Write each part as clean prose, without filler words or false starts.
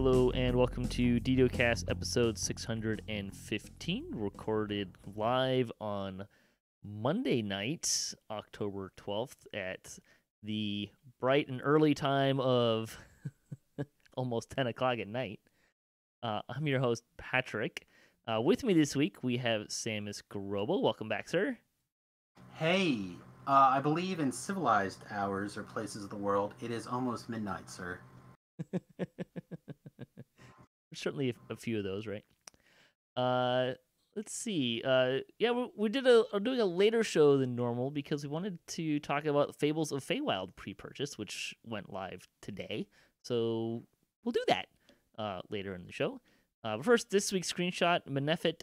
Hello and welcome to DDOCast episode 615, recorded live on Monday night, October 12th at the bright and early time of almost 10 o'clock at night. I'm your host, Patrick. With me this week, we have Samius Gurobo. Welcome back, sir. Hey, I believe in civilized hours or places of the world, it is almost midnight, sir. Certainly a few of those, right? Let's see. We're doing a later show than normal because we wanted to talk about Fables of Feywild Prepurchase, which went live today. So we'll do that later in the show. But first, this week's screenshot: Menefit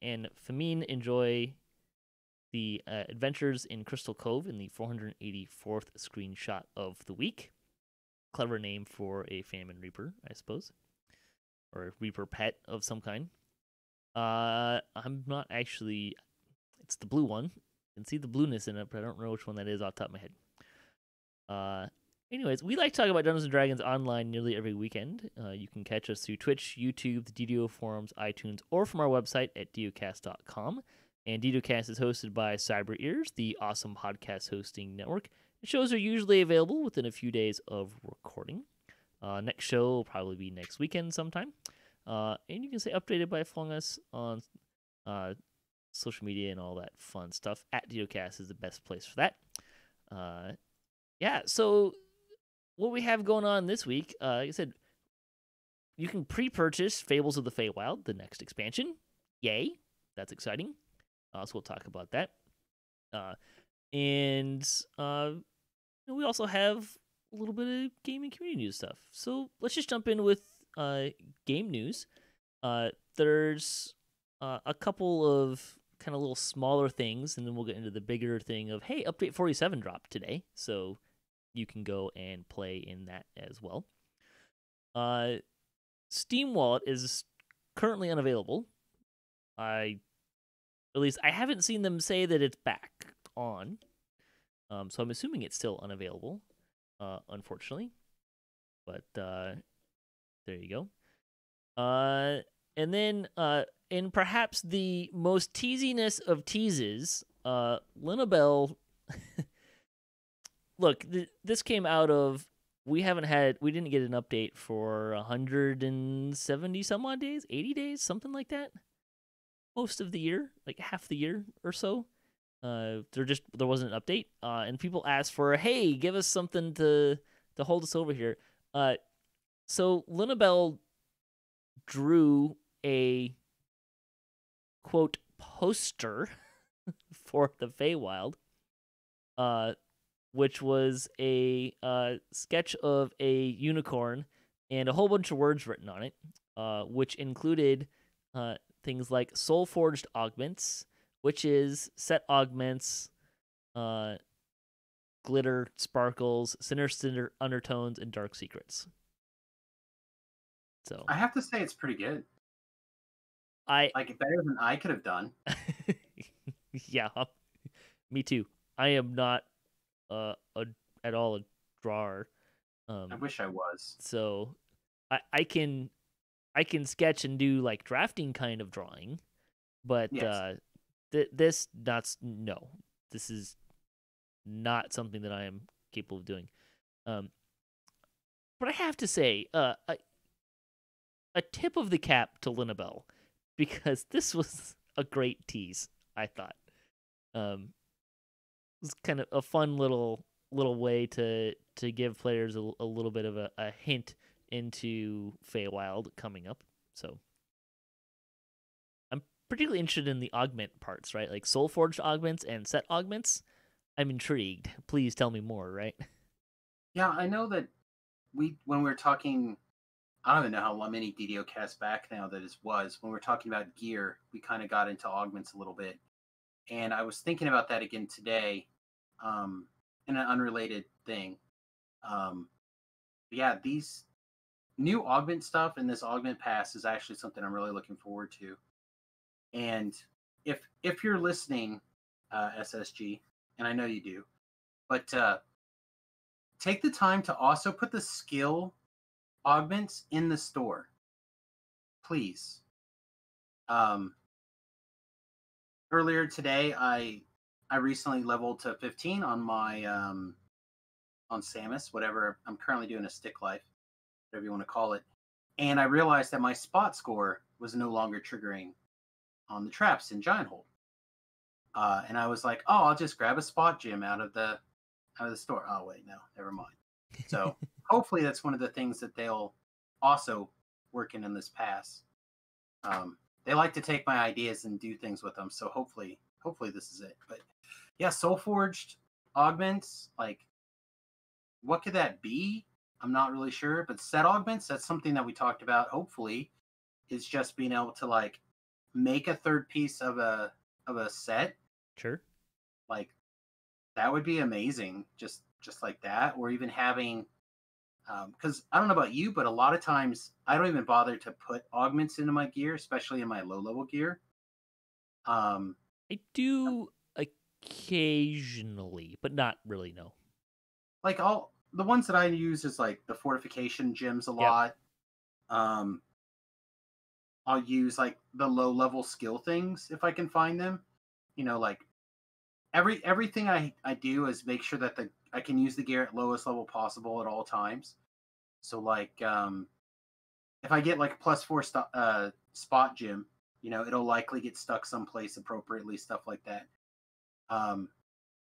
and Famine enjoy the adventures in Crystal Cove in the 484th screenshot of the week. Clever name for a famine reaper, I suppose. Or a reaper pet of some kind. I'm not actually... It's the blue one. You can see the blueness in it, but I don't know which one that is off the top of my head. Anyways, we like to talk about Dungeons & Dragons online nearly every weekend. You can catch us through Twitch, YouTube, the DDO forums, iTunes, or from our website at DDOcast.com. And DDOcast is hosted by Cyber Ears, the awesome podcast hosting network. The shows are usually available within a few days of recording. Next show will probably be next weekend sometime. And you can stay updated by following us on social media and all that fun stuff. At DDOcast is the best place for that. So what we have going on this week, like I said, you can pre-purchase Fables of the Feywild, the next expansion. Yay! That's exciting. So we'll talk about that. We also have a little bit of gaming community news stuff. So let's just jump in with game news. There's a couple of kind of little smaller things, and then we'll get into the bigger thing of, hey, Update 47 dropped today, so you can go and play in that as well. Steam Wallet is currently unavailable. I haven't seen them say that it's back on, so I'm assuming it's still unavailable. Unfortunately, but there you go. And then in perhaps the most teasiness of teases, Linabelle. Look, this came out of we didn't get an update for 170 some odd days, 80 days, something like that. Most of the year, like half the year or so. There wasn't an update, and people asked for, hey, give us something to hold us over here. So Linabelle drew a quote poster for the Feywild, which was a sketch of a unicorn and a whole bunch of words written on it, which included things like soul forged augments, witches, set augments, glitter, sparkles, sinister undertones, and dark secrets. So I have to say it's pretty good. Better than I could have done. Yeah, me too. I am not at all a drawer. I wish I was. So I can sketch and do like drafting kind of drawing, but yes. This is not something that I am capable of doing. But I have to say, a tip of the cap to Linabelle, because this was a great tease, I thought. It was kind of a fun little way to give players a little bit of a hint into Feywild coming up. So I'm particularly interested in the augment parts, right? Like soul forged augments and set augments. I'm intrigued. Please tell me more, right? Yeah, I know that when we were talking, I don't even know how many DDOcasts back now that it was, when we were talking about gear, we kind of got into augments a little bit. And I was thinking about that again today, in an unrelated thing. These new augment stuff and this augment pass is actually something I'm really looking forward to. And if you're listening, SSG, and I know you do, but take the time to also put the skill augments in the store, please. Earlier today, I recently leveled to 15 on my on Samus, whatever. I'm currently doing a stick life, whatever you want to call it, and I realized that my spot score was no longer triggering on the traps in Giant Hold. And I was like, oh, I'll just grab a spot gem out of the store. Oh wait, no, never mind. So hopefully that's one of the things that they'll also work in this pass. They like to take my ideas and do things with them, so hopefully this is it. But yeah, Soul Forged augments, like, what could that be? I'm not really sure, but set augments, that's something that we talked about. Hopefully, is just being able to like make a third piece of a set. Sure. Like, that would be amazing, just like that, or even having. Because I don't know about you, but a lot of times I don't even bother to put augments into my gear, especially in my low level gear. I do occasionally, but not really. No. Like all the ones that I use is like the fortification gems a lot. I'll use like the low level skill things if I can find them. You know, like everything I do is make sure that I can use the gear at lowest level possible at all times. So like if I get like a +4 spot gem, you know, it'll likely get stuck someplace appropriately, stuff like that.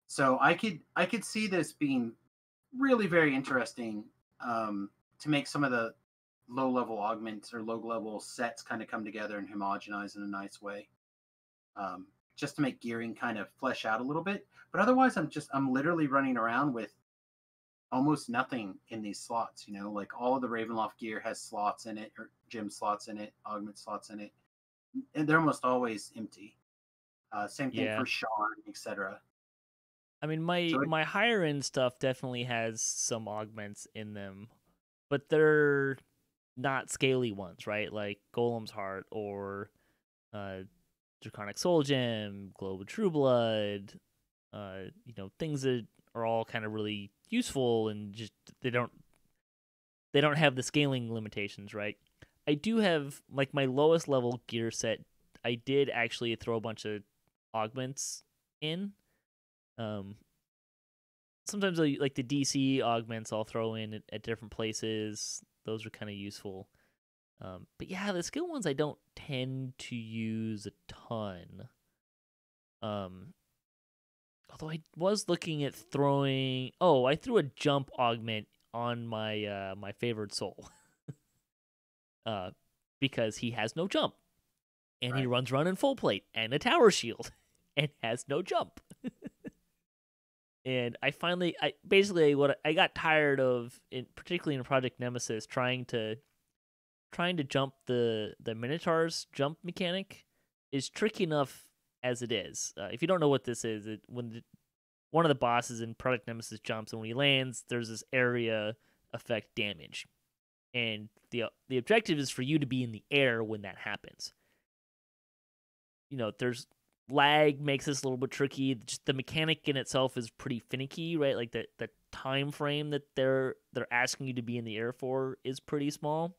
So I could see this being really very interesting to make some of the low level augments or low level sets kind of come together and homogenize in a nice way. Just to make gearing kind of flesh out a little bit. But otherwise I'm literally running around with almost nothing in these slots, you know, like all of the Ravenloft gear has slots in it, or gem slots in it, augment slots in it, and they're almost always empty. Same thing for Sharn, etc. I mean, my higher end stuff definitely has some augments in them, but they're not scaly ones, right? Like Golem's Heart or Draconic Soul Gem, Globe of True Blood, you know, things that are all kind of really useful and just they don't have the scaling limitations, right? I do have like my lowest level gear set. I did actually throw a bunch of augments in. Sometimes like the DC augments I'll throw in at different places. Those are kind of useful. But yeah, the skill ones I don't tend to use a ton. Although I was looking at throwing. Oh, I threw a jump augment on my my favorite soul. Because he has no jump, and he runs around in full plate and a tower shield, and has no jump. And I got tired of, particularly in Project Nemesis, trying to jump the Minotaur's jump mechanic is tricky enough as it is. If you don't know what this is, when one of the bosses in Project Nemesis jumps, and when he lands, there's this area effect damage, and the objective is for you to be in the air when that happens. You know, there's lag makes this a little bit tricky. Just the mechanic in itself is pretty finicky, right? Like the time frame that they're asking you to be in the air for is pretty small.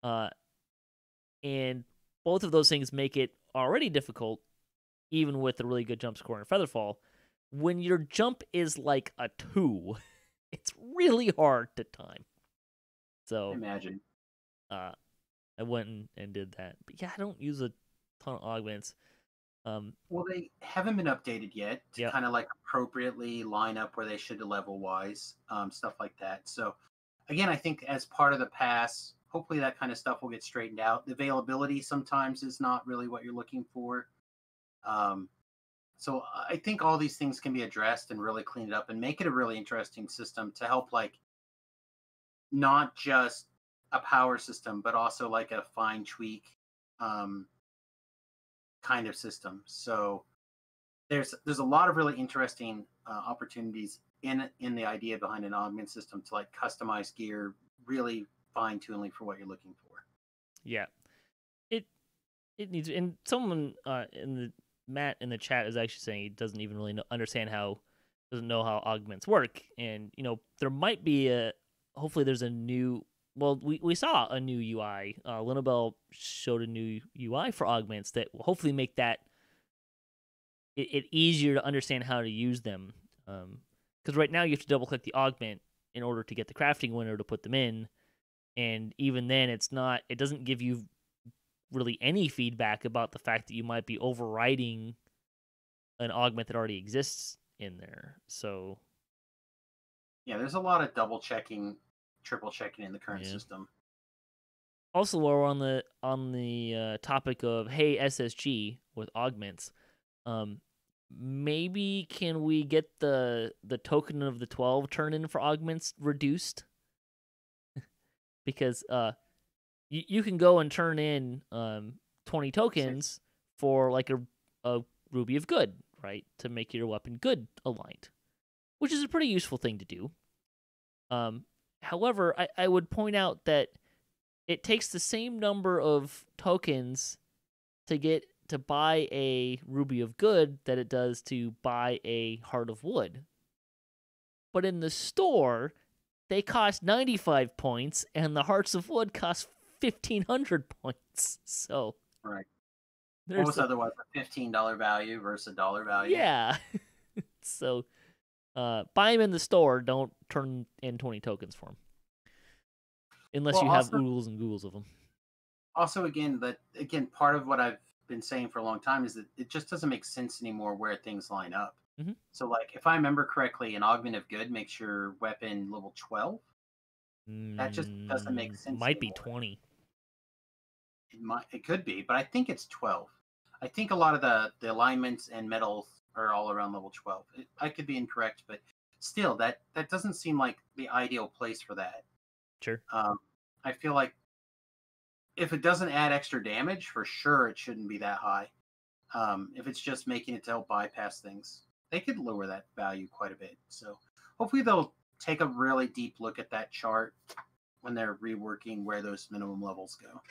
And both of those things make it already difficult, even with a really good jump score in Featherfall. When your jump is like a 2, it's really hard to time. So imagine. I went and did that. But yeah, I don't use a ton of augments. Well, they haven't been updated yet to kind of like appropriately line up where they should level wise, stuff like that. So again, I think as part of the pass, hopefully that kind of stuff will get straightened out. The availability sometimes is not really what you're looking for. So I think all these things can be addressed and really cleaned up and make it a really interesting system to help, like, not just a power system, but also like a fine tweak kind of system. So there's a lot of really interesting opportunities in the idea behind an augment system to like customize gear really fine-tuningly for what you're looking for. Yeah, it needs. And someone Matt in the chat is actually saying he doesn't even really doesn't know how augments work. And you know, there might be hopefully there's a new well, we saw a new UI. Linabel showed a new UI for augments that will hopefully make that it easier to understand how to use them. Because right now you have to double click the augment in order to get the crafting window to put them in, and even then it doesn't give you really any feedback about the fact that you might be overriding an augment that already exists in there. So Yeah, there's a lot of double checking, triple checking in the current yeah. system. Also, while we're on the topic of hey SSG with augments, maybe can we get the token of the 12 turn in for augments reduced? Because you can go and turn in 20 tokens for like a Ruby of Good, right, to make your weapon good aligned, which is a pretty useful thing to do. However, I would point out that it takes the same number of tokens to buy a Ruby of Good that it does to buy a Heart of Wood. But in the store, they cost 95 points, and the Hearts of Wood cost 1,500 points. So right. What was otherwise a $15 value versus a dollar value? Yeah. So buy them in the store. Don't turn in 20 tokens for them. Unless you have oodles and googles of them. Also, again, part of what I've been saying for a long time is that it just doesn't make sense anymore where things line up. Mm-hmm. So, like, if I remember correctly, an augment of good makes your weapon level 12. That just doesn't make sense. Might be 20. It could be, but I think it's 12. I think a lot of the alignments and medals are all around level 12. I could be incorrect, but still, that doesn't seem like the ideal place for that. Sure. I feel like if it doesn't add extra damage, for sure it shouldn't be that high. If it's just making it to help bypass things, they could lower that value quite a bit. So hopefully they'll take a really deep look at that chart when they're reworking where those minimum levels go.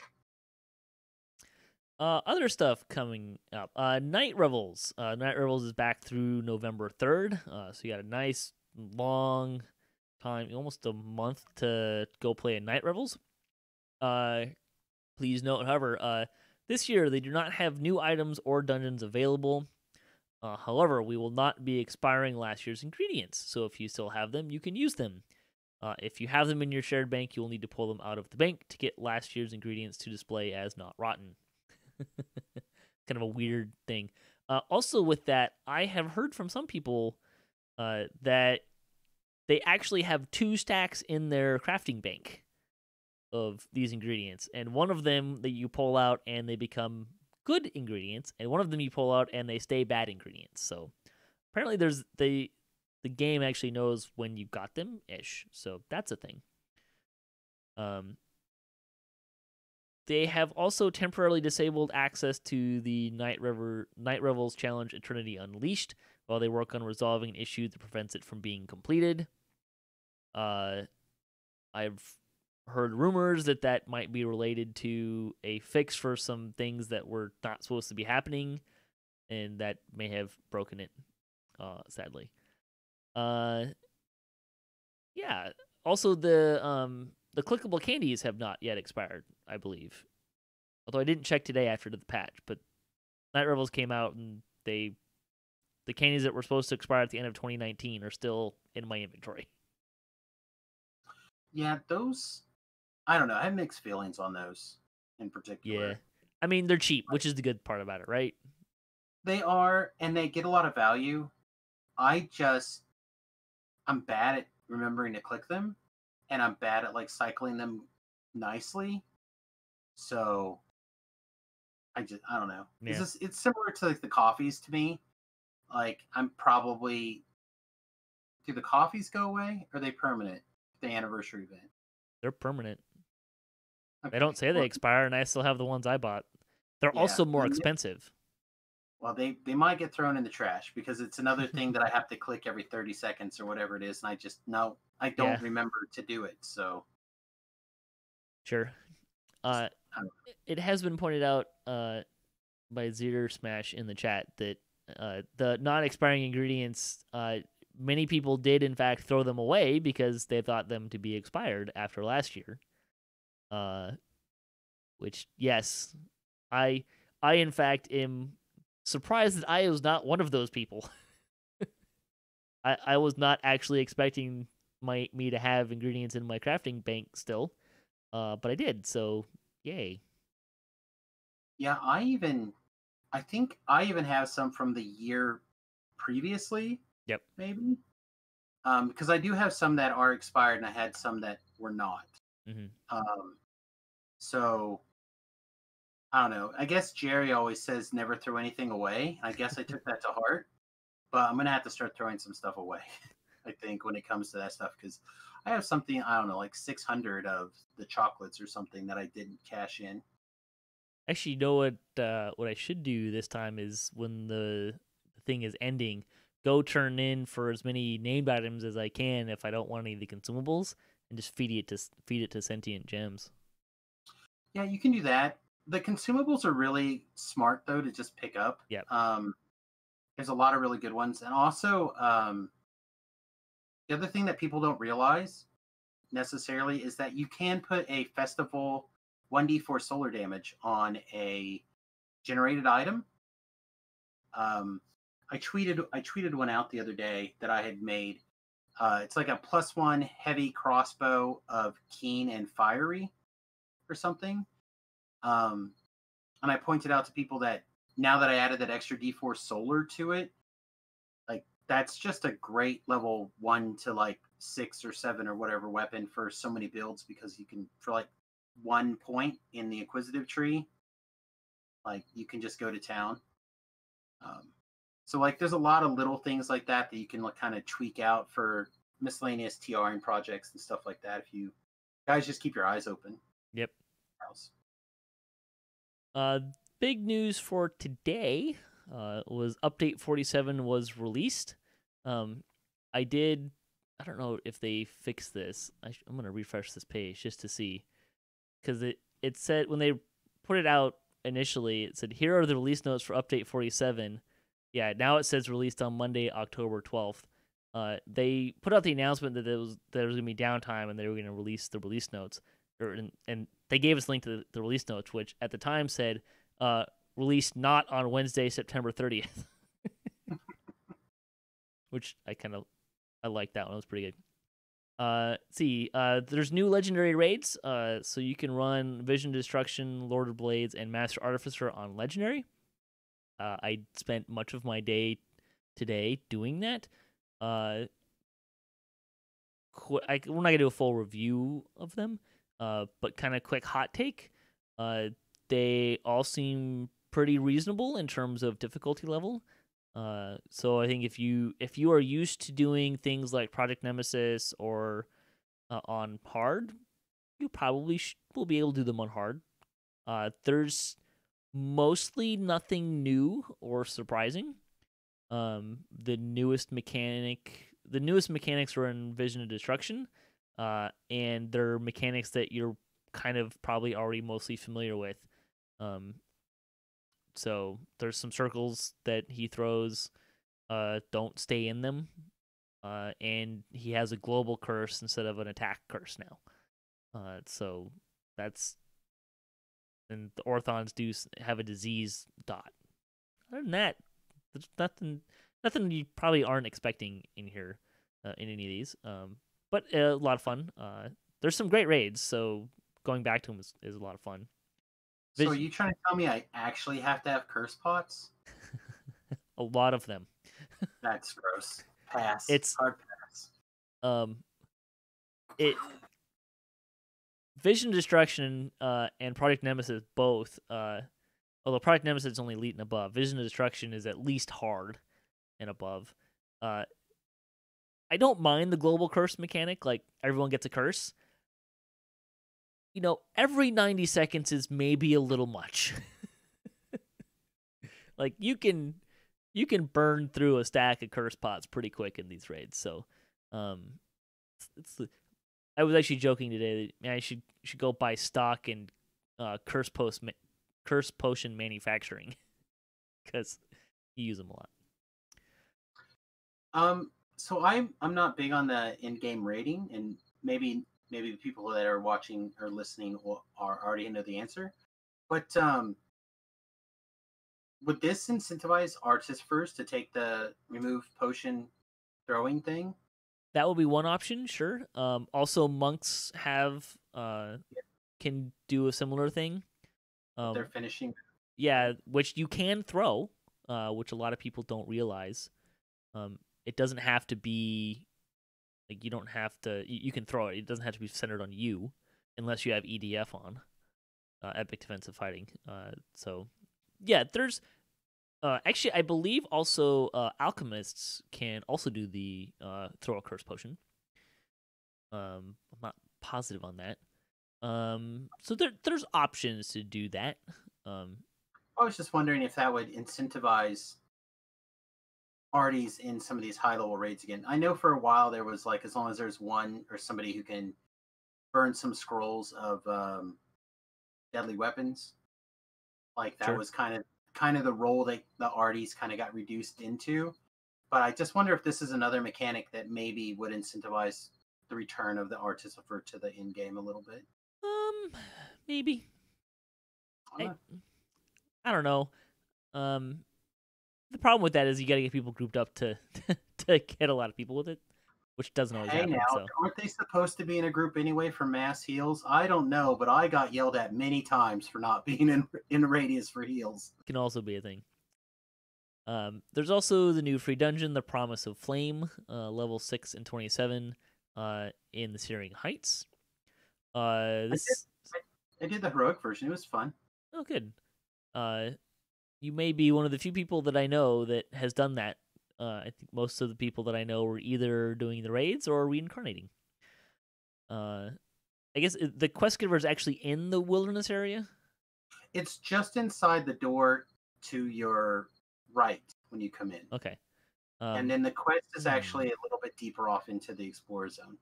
Other stuff coming up. Night Revels. Night Revels is back through November 3rd. So you got a nice long time, almost a month to go play in Night Revels. Please note, however, this year they do not have new items or dungeons available. However, we will not be expiring last year's ingredients. So if you still have them, you can use them. If you have them in your shared bank, you will need to pull them out of the bank to get last year's ingredients to display as not rotten. Kind of a weird thing. Also, with that, I have heard from some people that they actually have 2 stacks in their crafting bank of these ingredients, and one of them that you pull out and they become good ingredients, and one of them you pull out and they stay bad ingredients. So apparently, there's the game actually knows when you got them ish. So that's a thing. They have also temporarily disabled access to the Night Revels Challenge Eternity Unleashed while they work on resolving an issue that prevents it from being completed. I've heard rumors that might be related to a fix for some things that were not supposed to be happening, and that may have broken it, sadly. Yeah. Also, the clickable candies have not yet expired, I believe. Although I didn't check today after the patch, but Night Revels came out and the candies that were supposed to expire at the end of 2019 are still in my inventory. Yeah, those, I don't know. I have mixed feelings on those in particular. Yeah. I mean, they're cheap, which is the good part about it, right? They are, and they get a lot of value. I'm bad at remembering to click them, and I'm bad at like cycling them nicely. So I don't know. Yeah. It's similar to like the coffees to me. Like do the coffees go away? Or are they permanent? The anniversary event. They're permanent. Okay. They don't say they expire, and I still have the ones I bought. They're also more expensive. Well, they might get thrown in the trash because it's another thing that I have to click every 30 seconds or whatever it is, and I don't remember to do it. So sure. It has been pointed out by Zeder Smash in the chat that the non-expiring ingredients, many people did in fact throw them away because they thought them to be expired after last year. Uh, which yes, I in fact am surprised that I was not one of those people. I was not actually expecting me to have ingredients in my crafting bank still, but I did. So yay. Yeah, I think I even have some from the year previously, Yep. maybe. Because I do have some that are expired, and I had some that were not. Mm-hmm. Um, so I don't know. I guess Jerry always says never throw anything away. I guess I took that to heart, but I'm gonna have to start throwing some stuff away. I think when it comes to that stuff, because I have something, I don't know, like 600 of the chocolates or something that I didn't cash in. Actually, you know what I should do this time is when the thing is ending, go turn in for as many named items as I can if I don't want any of the consumables, and just feed it to sentient gems. Yeah, you can do that. The consumables are really smart though to just pick up. Yep. There's a lot of really good ones, and also the other thing that people don't realize necessarily is that you can put a festival 1d4 solar damage on a generated item. I tweeted one out the other day that I had made. It's like a +1 heavy crossbow of keen and fiery or something. And I pointed out to people that now that I added that extra D4 solar to it, like that's just a great level 1 to like 6 or 7 or whatever weapon for so many builds, because you can, for like 1 point in the acquisitive tree, like you can just go to town. So like there's a lot of little things like that that you can like kind of tweak out for miscellaneous TRing projects and stuff like that. If you guys just keep your eyes open. Yep. Uh, big news for today was update 47 was released. I don't know if they fixed this. I'm gonna refresh this page just to see, because it said when they put it out initially, it said here are the release notes for update 47. Yeah, now it says released on Monday, October 12th. They put out the announcement that there was gonna be downtime and they were gonna release the release notes, and they gave us a link to the release notes, which at the time said released not on Wednesday, September 30th. Which I like that one. It was pretty good. Let's see. There's new legendary raids. So you can run Vision Destruction, Lord of Blades, and Master Artificer on legendary. I spent much of my day today doing that. We're not gonna do a full review of them, but kind of quick hot take. They all seem pretty reasonable in terms of difficulty level. So I think if you are used to doing things like Project Nemesis or on hard, you probably will be able to do them on hard. There's mostly nothing new or surprising. The newest mechanics are in Vision of Destruction, and they're mechanics that you're kind of probably already mostly familiar with. So there's some circles that he throws, don't stay in them, and he has a global curse instead of an attack curse now. So that's, and the Orthons do have a disease dot. Other than that, there's nothing you probably aren't expecting in here, in any of these. But a lot of fun. There's some great raids, so going back to them is a lot of fun. So are you trying to tell me I actually have to have curse pots? A lot of them. That's gross. Pass. It's hard pass. It Vision Destruction and Project Nemesis both. Although Project Nemesis is only elite and above, Vision of Destruction is at least hard and above. I don't mind the global curse mechanic, like everyone gets a curse. Every 90 seconds is maybe a little much. Like you can burn through a stack of curse pots pretty quick in these raids. So, I was actually joking today that I should go buy stock in curse potion manufacturing, because you use them a lot. So I'm not big on the in-game rating, and maybe maybe the people that are watching or listening are already know the answer. But would this incentivize artists first to take the remove potion throwing thing? That would be one option, sure. Also, monks can do a similar thing. They're finishing. Yeah, which you can throw, which a lot of people don't realize. It doesn't have to be like you don't have to. You can throw it. It doesn't have to be centered on you, unless you have EDF on, Epic Defensive Fighting. So yeah, there's actually I believe also alchemists can also do the throw a curse potion. I'm not positive on that. So there's options to do that. I was just wondering if that would incentivize arties in some of these high level raids again. I know for a while there was like, as long as there's one or somebody who can burn some scrolls of deadly weapons, like that was kind of the role that the arties kind of got reduced into. But I just wonder if this is another mechanic that maybe would incentivize the return of the artificer to the in game a little bit. Maybe. I don't know. The problem with that is you got to get people grouped up to to get a lot of people with it, which doesn't always happen. So. Aren't they supposed to be in a group anyway for mass heals? I don't know, but I got yelled at many times for not being in radius for heals. Can also be a thing. There's also the new free dungeon, The Promise of Flame, level 6 and 27, in the Searing Heights. I did the heroic version. It was fun. Oh, good. You may be one of the few people that I know that has done that. I think most of the people that I know were either doing the raids or reincarnating. I guess the quest giver is actually in the wilderness area. It's just inside the door to your right when you come in. Okay. And then the quest is actually a little bit deeper off into the Explorer Zone.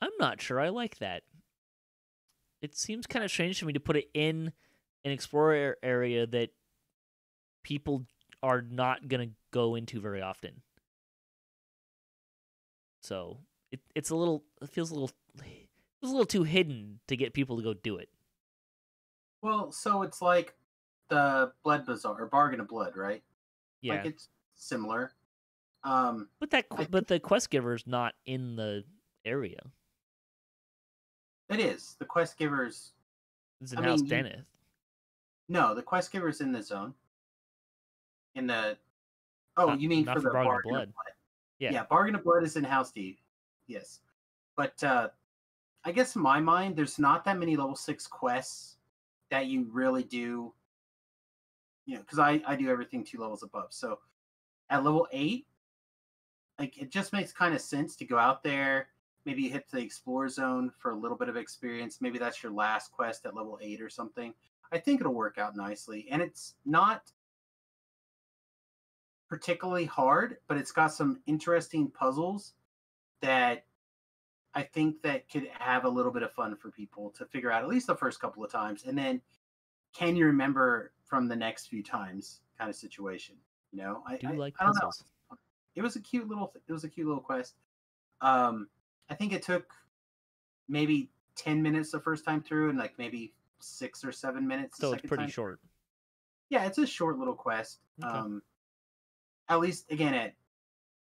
I'm not sure I like that. It seems kind of strange to me to put it in an Explorer area that people are not going to go into very often. So it feels a little too hidden to get people to go do it. Well, so it's like the Blood Bazaar or Bargain of Blood, right? Yeah, like it's similar. But the quest giver's not in the area. It is the quest giver's. It's in House Deneth. No, the quest giver's in the zone. You mean for the Bargain of Blood? Yeah, Bargain of Blood is in House D. Yes, but I guess in my mind, there's not that many level 6 quests that you really do. Because I do everything 2 levels above. So at level 8, like it just makes kind of sense to go out there. Maybe you hit the Explorer Zone for a little bit of experience. Maybe that's your last quest at level 8 or something. I think it'll work out nicely, and it's not particularly hard, but it's got some interesting puzzles that I think that could have a little bit of fun for people to figure out at least the first couple of times, and then can you remember from the next few times kind of situation. I don't know. It was a cute little quest. I think it took maybe 10 minutes the first time through, and like maybe 6 or 7 minutes. So it's pretty short. Yeah, it's a short little quest. Okay. At least again,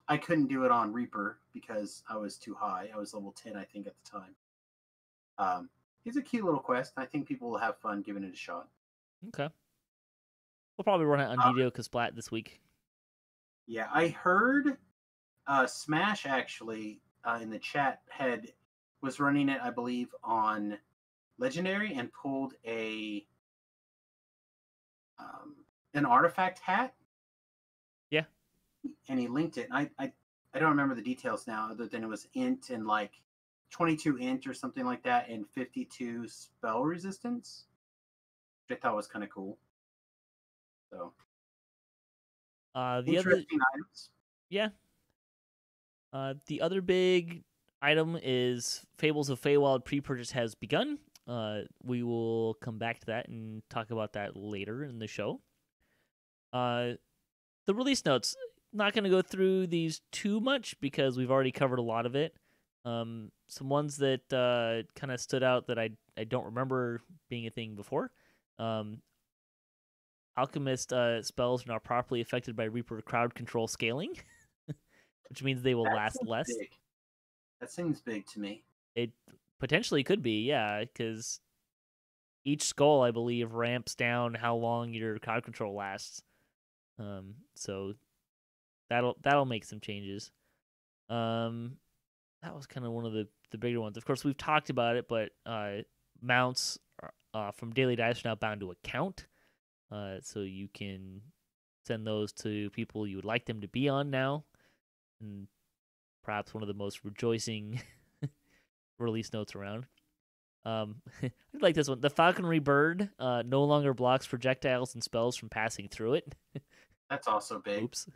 I couldn't do it on Reaper because I was too high. I was level 10, I think, at the time. It's a cute little quest. I think people will have fun giving it a shot. Okay. We'll probably run it on DDOCast this week. Yeah, I heard Smash actually in the chat was running it, I believe, on Legendary and pulled an artifact hat. Yeah. And he linked it. I don't remember the details now, other than it was int and like 22 int or something like that, and 52 spell resistance, which I thought was kind of cool. So, the other items. Yeah. The other big item is Fables of Feywild Prepurchase has begun. We will come back to that and talk about that later in the show. The release notes, not going to go through these too much because we've already covered a lot of it. Some ones that kind of stood out that I don't remember being a thing before. Alchemist spells are not properly affected by Reaper crowd control scaling, which means they will That last seems less. big. That seems big to me. It potentially could be, yeah, because each skull, I believe, ramps down how long your crowd control lasts. So that'll make some changes. That was kind of one of the bigger ones. Of course, we've talked about it, but mounts from daily dice are now bound to account. So you can send those to people you would like them to be on now. And perhaps one of the most rejoicing release notes around. I like this one. The falconry bird no longer blocks projectiles and spells from passing through it. That's also big. Oops.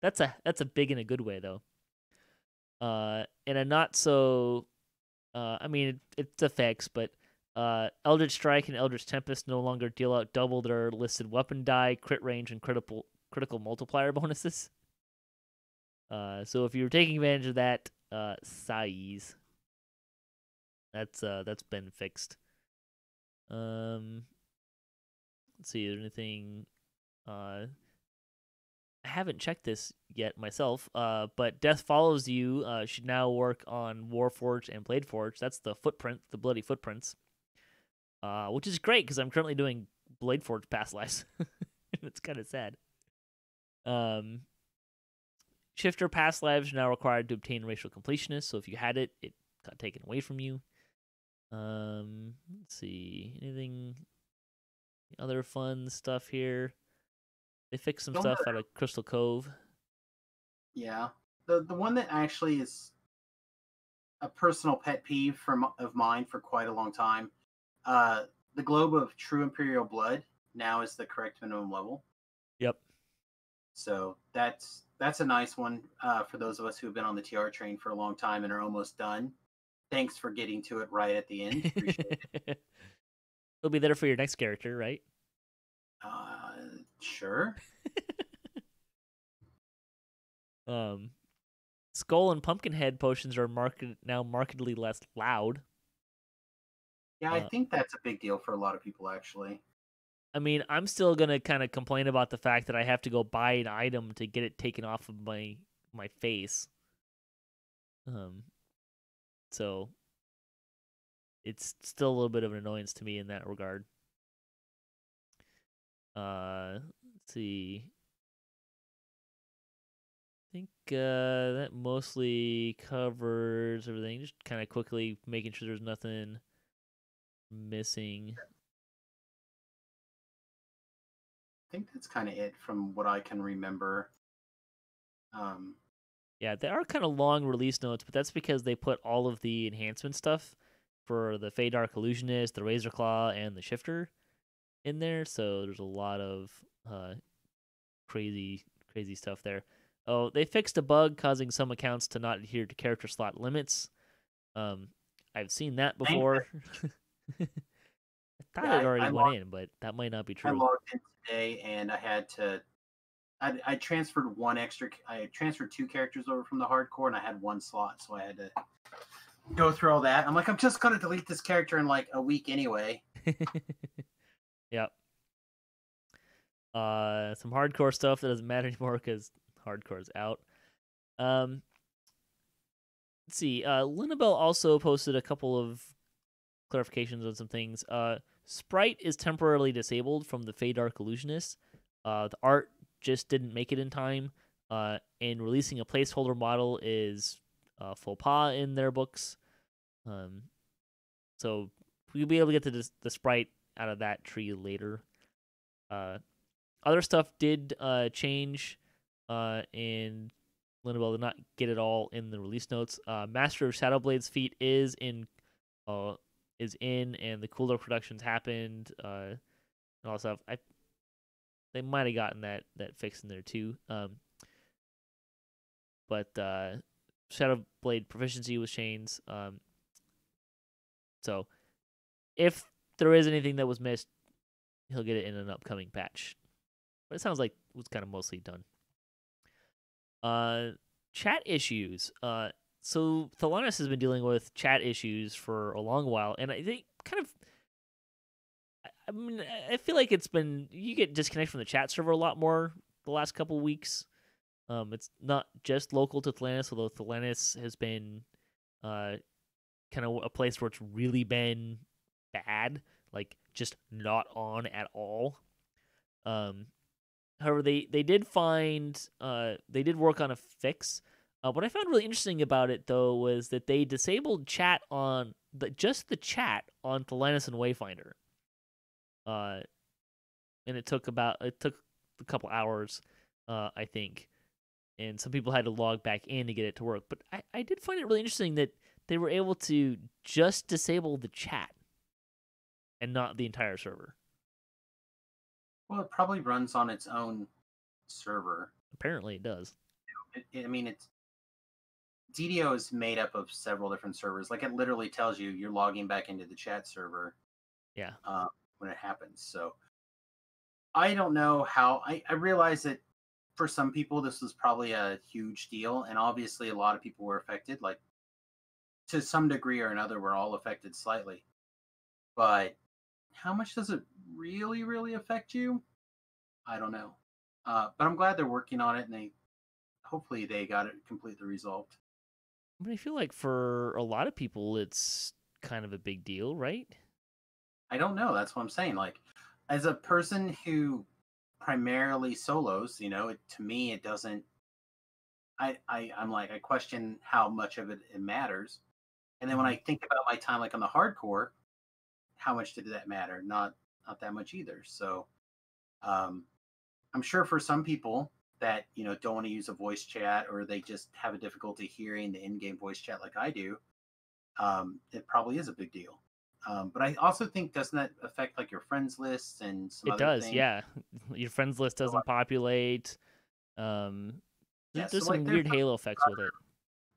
That's a big in a good way though. In a not so, I mean it's effects, but Eldritch Strike and Eldritch Tempest no longer deal out double their listed weapon die, crit range, and critical multiplier bonuses. So if you're taking advantage of that size, that's been fixed. Let's see, is there anything? I haven't checked this yet myself. But Death Follows You should now work on Warforged and Bladeforged. That's the footprint, the bloody footprints. Which is great because I'm currently doing Bladeforged past lives. It's kind of sad. Shifter past lives are now required to obtain racial completionist. So if you had it, it got taken away from you. Let's see, anything other fun stuff here. They fixed some stuff out of Crystal Cove. Yeah, the one that actually is a personal pet peeve of mine for quite a long time. The globe of True Imperial Blood now is the correct minimum level. Yep. So that's a nice one for those of us who have been on the TR train for a long time and are almost done. Thanks for getting to it right at the end. Appreciate it. It'll be there for your next character, right? Sure. Skull and Pumpkinhead potions are now markedly less loud. Yeah, I think that's a big deal for a lot of people, actually. I mean, I'm still gonna kind of complain about the fact that I have to go buy an item to get it taken off of my face. So it's still a little bit of an annoyance to me in that regard. Let's see. I think that mostly covers everything. Just kind of quickly making sure there's nothing missing. I think that's kind of it from what I can remember. Yeah, they are kind of long release notes, but that's because they put all of the enhancement stuff for the Fey Dark Illusionist, the Razor Claw, and the Shifter in there. So there's a lot of crazy stuff there. Oh, they fixed a bug causing some accounts to not adhere to character slot limits. I've seen that before. I thought it already went in, but that might not be true. I logged in today, and I had to. I transferred one extra. I transferred 2 characters over from the hardcore, and I had 1 slot, so I had to go through all that. I'm like, I'm just gonna delete this character in like a week anyway. Yep. Some hardcore stuff that doesn't matter anymore because hardcore's out. Let's see. Linabelle also posted a couple of clarifications on some things. Sprite is temporarily disabled from the Fey Dark Illusionist. The art just didn't make it in time. And releasing a placeholder model is faux pas in their books. So we'll be able to get the sprite out of that tree later. Other stuff did change, and Linabelle did not get it all in the release notes. Master of Shadowblade's feat is in, and the cooler productions happened, and all that stuff. They might have gotten that fixed in there too. But Shadowblade proficiency was Shane's. So if there is anything that was missed, he'll get it in an upcoming patch. But it sounds like it was kind of mostly done. Chat issues. so Thelanis has been dealing with chat issues for a long while, and I think kind of. I mean, I feel like you get disconnected from the chat server a lot more the last couple weeks. It's not just local to Thelanis, although Thelanis has been kind of a place where it's really been bad, like just not on at all. However, they did work on a fix. What I found really interesting about it though was that they disabled chat on just the chat on Thelanis and Wayfinder. And it took a couple hours, I think, and some people had to log back in to get it to work. But I did find it really interesting that they were able to just disable the chat and not the entire server. Well, it probably runs on its own server. Apparently, it does. I mean, DDO is made up of several different servers. Like, it literally tells you you're logging back into the chat server. Yeah. When it happens. So I don't know how. I realize that for some people this was probably a huge deal, and obviously a lot of people were affected. Like, to some degree or another, we're all affected slightly. But how much does it really, really affect you? I don't know. But I'm glad they're working on it, and hopefully they got it completely resolved. I mean, I feel like for a lot of people, it's kind of a big deal, right? I don't know. That's what I'm saying. Like, as a person who primarily solos, to me, it doesn't. I'm like, I question how much of it matters. And then when I think about my time, like on the hardcore, how much did that matter? Not that much either. So, I'm sure for some people that don't want to use a voice chat, or they just have a difficulty hearing the in-game voice chat like I do, it probably is a big deal. But I also think, doesn't that affect like your friends list and some other things? It does, yeah. Your friends list doesn't populate. There's some weird halo effects with it.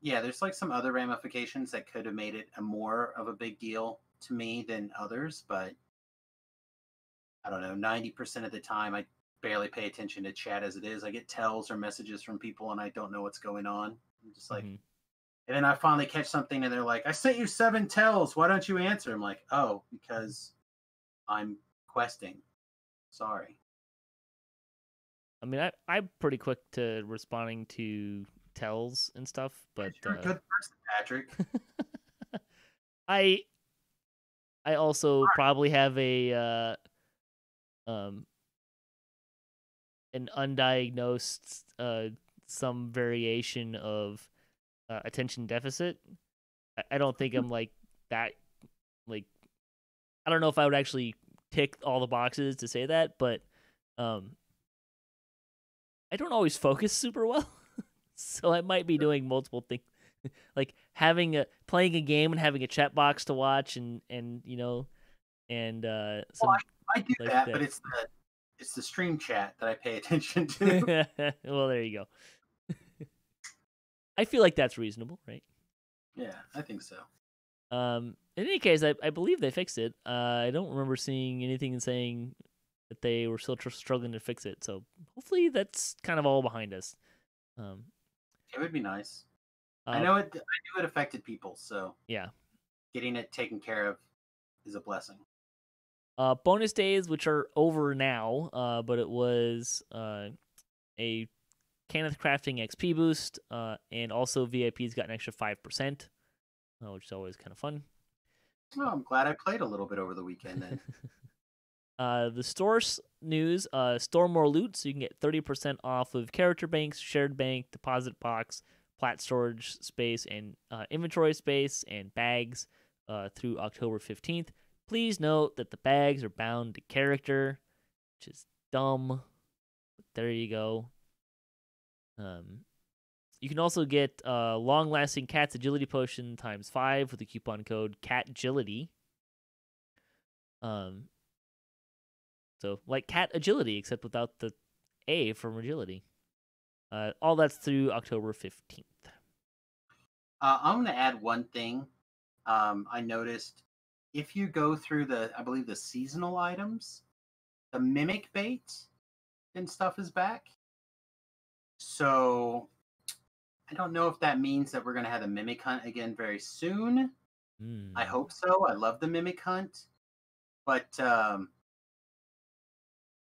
Yeah, there's like some other ramifications that could have made it more of a big deal to me than others. But I don't know, 90% of the time I barely pay attention to chat as it is. I get tells or messages from people and I don't know what's going on. I'm just like, and then I finally catch something and they're like, I sent you 7 tells. Why don't you answer? I'm like, oh, because I'm questing. Sorry. I mean, I'm pretty quick to responding to tells and stuff, but you're a good person, Patrick. I also probably have an undiagnosed some variation of attention deficit. I don't think I'm like that. Like, I don't know if I would actually tick all the boxes to say that, but I don't always focus super well, so I might be doing multiple things, like playing a game and having a chat box to watch, and some. Well, I do like that, but it's the stream chat that I pay attention to. Well, there you go. I feel like that's reasonable, right? Yeah, I think so. In any case, I believe they fixed it. I don't remember seeing anything saying that they were still struggling to fix it. So hopefully that's kind of all behind us. It would be nice. I knew it affected people, so yeah, getting it taken care of is a blessing. Bonus days, which are over now, but it was a Kenneth Crafting XP boost, and also VIPs got an extra 5%, which is always kind of fun. Well, I'm glad I played a little bit over the weekend then. The store's news, store more loot, so you can get 30% off of character banks, shared bank, deposit box, plat storage space, and inventory space, and bags through October 15th. Please note that the bags are bound to character, which is dumb, but there you go. You can also get long-lasting Cat's Agility Potion ×5 with the coupon code CATGility. So like Cat Agility, except without the A from agility. All that's through October 15th. I'm going to add one thing. I noticed if you go through I believe the seasonal items, the mimic bait and stuff is back. So I don't know if that means that we're going to have the Mimic Hunt again very soon. I Mm. hope so. I love the Mimic Hunt. But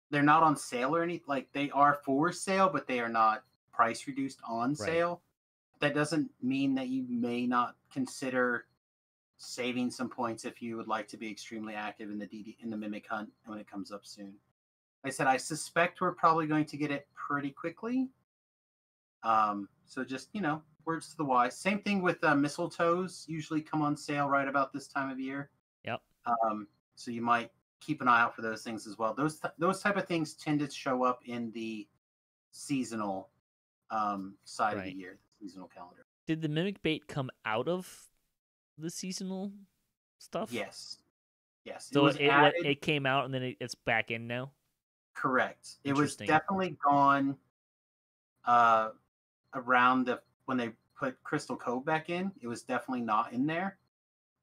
they're not on sale or anything. Like, they are for sale, but they are not price reduced on Right. sale. That doesn't mean that you may not consider saving some points if you would like to be extremely active in the Mimic Hunt when it comes up soon. Like I said, I suspect we're probably going to get it pretty quickly. So just, words to the wise. Same thing with mistletoes. Usually come on sale right about this time of year. Yep. So you might keep an eye out for those things as well. Those type of things tend to show up in the seasonal side of the year, the seasonal calendar. Did the Mimic Bait come out of the seasonal stuff? Yes. So it came out and then it's back in now? Correct. It was definitely gone around when they put Crystal Cove back in. It was definitely not in there,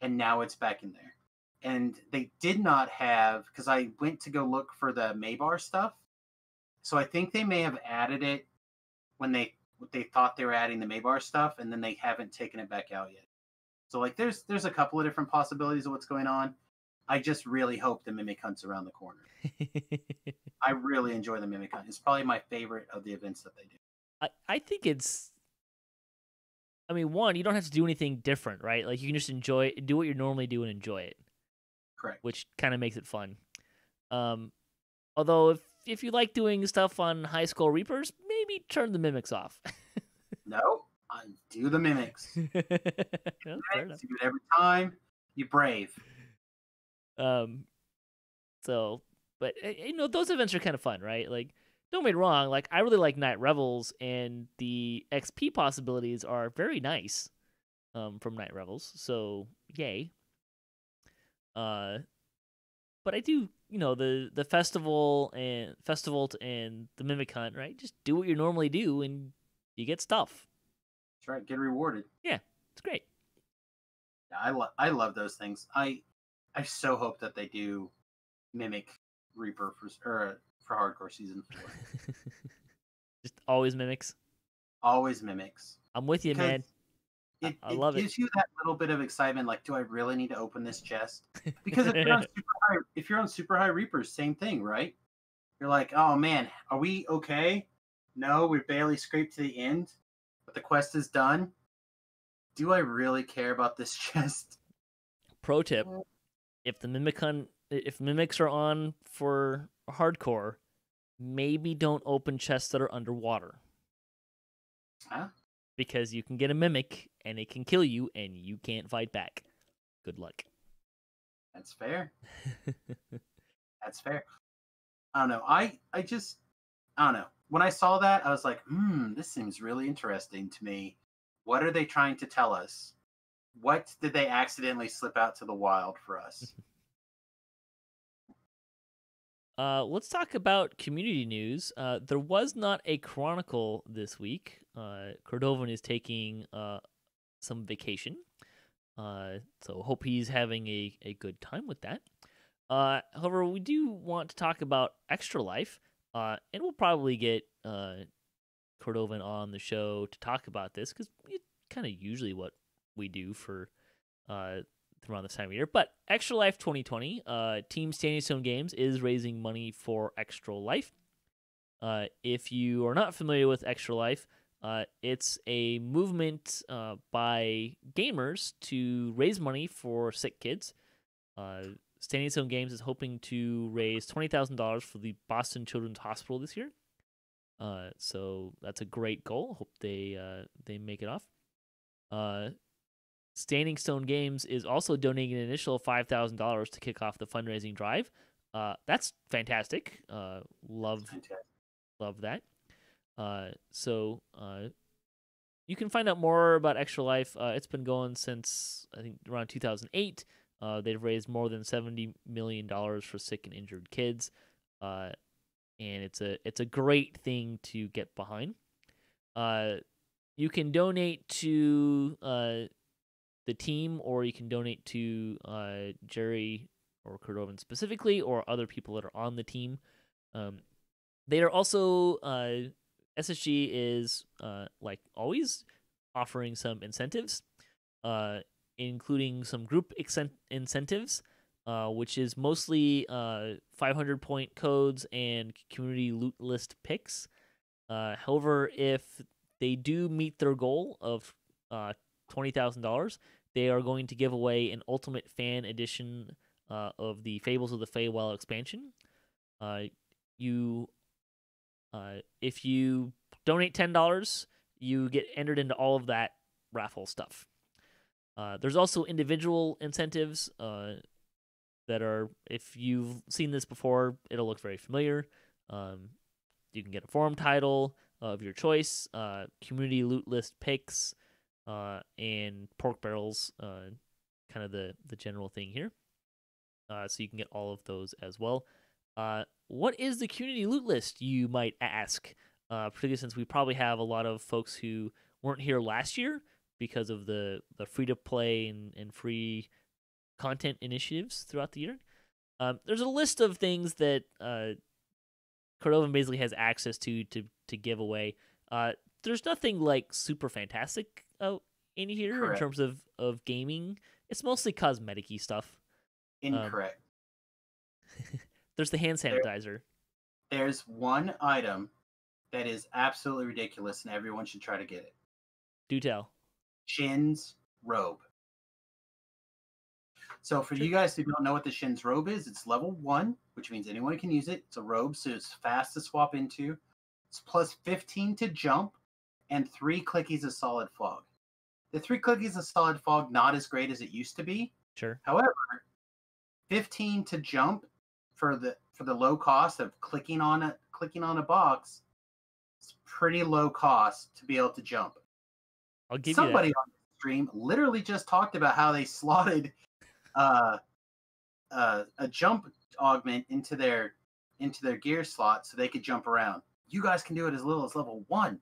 and now it's back in there. And they did not have, because I went to go look for the Maybar stuff, so I think they may have added it when they thought they were adding the Maybar stuff, and then they haven't taken it back out yet. So like there's a couple of different possibilities of what's going on. I just really hope the Mimic Hunt's around the corner. I really enjoy the Mimic Hunt. It's probably my favorite of the events that they do. I think it's, I mean, one, you don't have to do anything different, right? Like, you can just do what you normally do and enjoy it. Correct. Which kind of makes it fun. Although, if you like doing stuff on High Skull Reapers, maybe turn the Mimics off. No, I do the Mimics. Fair enough. You do it every time. You brave. So, but, those events are kind of fun, right? Like, don't get me wrong, like, I really like Night Revels, and the XP possibilities are very nice from Night Revels, so yay. But I do, the festival and the Mimic Hunt, right? Just do what you normally do, and you get stuff. That's right, get rewarded. Yeah, it's great. Yeah, I love those things. I so hope that they do Mimic Reaper for hardcore season 4. Just always Mimics. Always Mimics. I'm with you, man. I love it. It gives you that little bit of excitement. Like, do I really need to open this chest? Because if you're on super high Reapers, same thing, right? You're like, oh man, are we okay? No, we barely scraped to the end, but the quest is done. Do I really care about this chest? Pro tip: if mimics are on for hardcore, maybe don't open chests that are underwater. Huh? Because you can get a mimic and it can kill you and you can't fight back. Good luck. That's fair. That's fair. I don't know. I don't know. When I saw that, I was like, this seems really interesting to me. What are they trying to tell us? What did they accidentally slip out to the wild for us? Let's talk about community news. There was not a Chronicle this week. Cordovan is taking some vacation. So hope he's having a good time with that. However, we do want to talk about Extra Life, and we'll probably get Cordovan on the show to talk about this, because it's kind of usually what we do for around this time of year. But Extra Life 2020, Team Standing Stone Games is raising money for Extra Life. If you are not familiar with Extra Life, it's a movement by gamers to raise money for sick kids. Standing Stone Games is hoping to raise $20,000 for the Boston Children's Hospital this year. So that's a great goal. Hope they make it off. Standing Stone Games is also donating an initial $5,000 to kick off the fundraising drive. That's fantastic. Love that. So you can find out more about Extra Life. It's been going since, I think, around 2008. They've raised more than $70 million for sick and injured kids. And it's a great thing to get behind. You can donate to the team, or you can donate to Jerry or Cordovan specifically, or other people that are on the team. They are also SSG is like always offering some incentives, including some group incentives, which is mostly 500 point codes and community loot list picks. However, if they do meet their goal of $20,000, they are going to give away an Ultimate Fan Edition of the Fables of the Feywild expansion. If you donate $10, you get entered into all of that raffle stuff. There's also individual incentives that are, if you've seen this before, it'll look very familiar. You can get a forum title of your choice, community loot list picks, and pork barrels, kind of the general thing here. So you can get all of those as well. What is the community loot list, you might ask? Particularly since we probably have a lot of folks who weren't here last year because of the free-to-play and free content initiatives throughout the year. There's a list of things that Cordova basically has access to give away. There's nothing like super fantastic in here. Correct. In terms of gaming. It's mostly cosmetic-y stuff. Incorrect. There's the hand sanitizer. There's one item that is absolutely ridiculous, and everyone should try to get it. Do tell. Shin's robe. So for you guys who don't know what the Shin's robe is, it's level 1, which means anyone can use it. It's a robe, so it's fast to swap into. It's plus 15 to jump, and 3 clickies of solid fog. The 3 clickies of solid fog, not as great as it used to be. Sure. However, 15 to jump for the low cost of clicking on a box, it's pretty low cost to be able to jump. I'll give Somebody you that. on the stream literally just talked about how they slotted a jump augment into their gear slot so they could jump around. You guys can do it as little as level 1.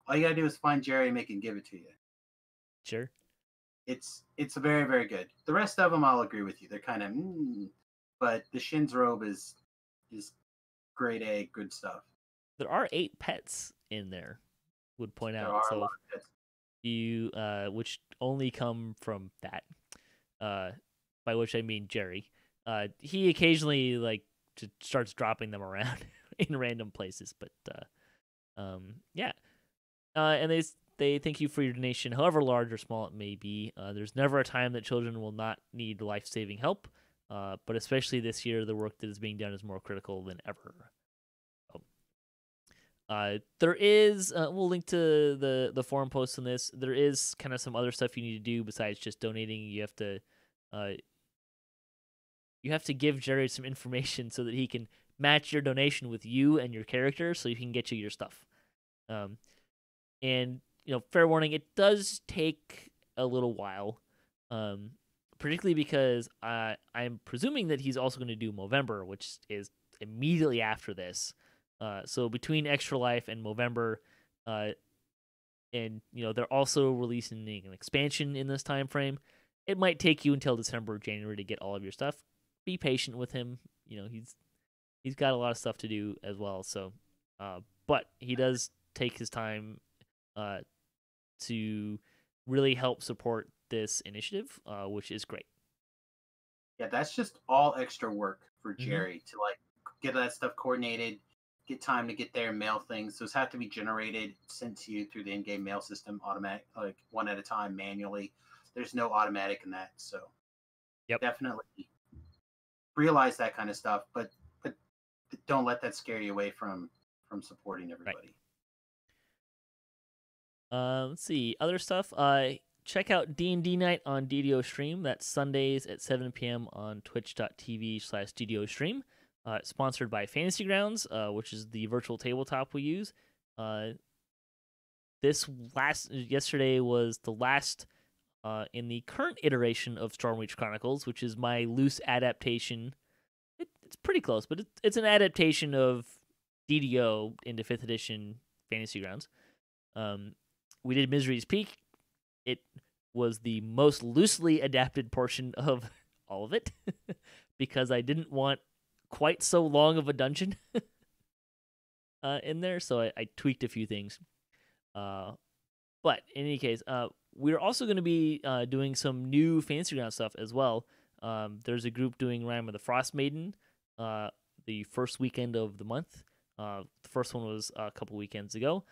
All you gotta do is find Jerry and make him give it to you. Sure. It's very, very good. The rest of them, I'll agree with you. They're kind of, but the Shin's robe is grade A, good stuff. There are 8 pets in there. Would point out. There are so a lot of pets. You which only come from that. By which I mean Jerry. He occasionally just starts dropping them around in random places, but yeah. And they thank you for your donation, however large or small it may be. There's never a time that children will not need life-saving help, but especially this year, the work that is being done is more critical than ever. There is, we'll link to the forum post on this. There is kind of some other stuff you need to do besides just donating. You have to give Jerry some information so that he can match your donation with you and your character, so he can get you your stuff. And fair warning, it does take a little while, particularly because I'm presuming that he's also going to do Movember, which is immediately after this. So between Extra Life and Movember, and they're also releasing an expansion in this time frame. It might take you until December or January to get all of your stuff. Be patient with him. He's got a lot of stuff to do as well. So, but he does take his time to really help support this initiative, which is great. Yeah, that's just all extra work for Jerry to get that stuff coordinated, get time to get there, mail things. Those have to be generated, sent to you through the in-game mail system, automatic, one at a time, manually. There's no automatic in that, so definitely realize that kind of stuff, but don't let that scare you away from supporting everybody. Right. Let's see other stuff. Check out D&D Night on DDO Stream. That's Sundays at 7 p.m. on twitch.tv/DDO Stream. Sponsored by Fantasy Grounds, which is the virtual tabletop we use. Yesterday was the last in the current iteration of Stormreach Chronicles, which is my loose adaptation. It's pretty close, but it's an adaptation of DDO into 5th edition Fantasy Grounds. We did Misery's Peak. It was the most loosely adapted portion of all of it because I didn't want quite so long of a dungeon in there, so I tweaked a few things. But in any case, we're also going to be doing some new Fantasy Ground stuff as well. There's a group doing Rime of the Frost Maiden the first weekend of the month. The first one was a couple weekends ago.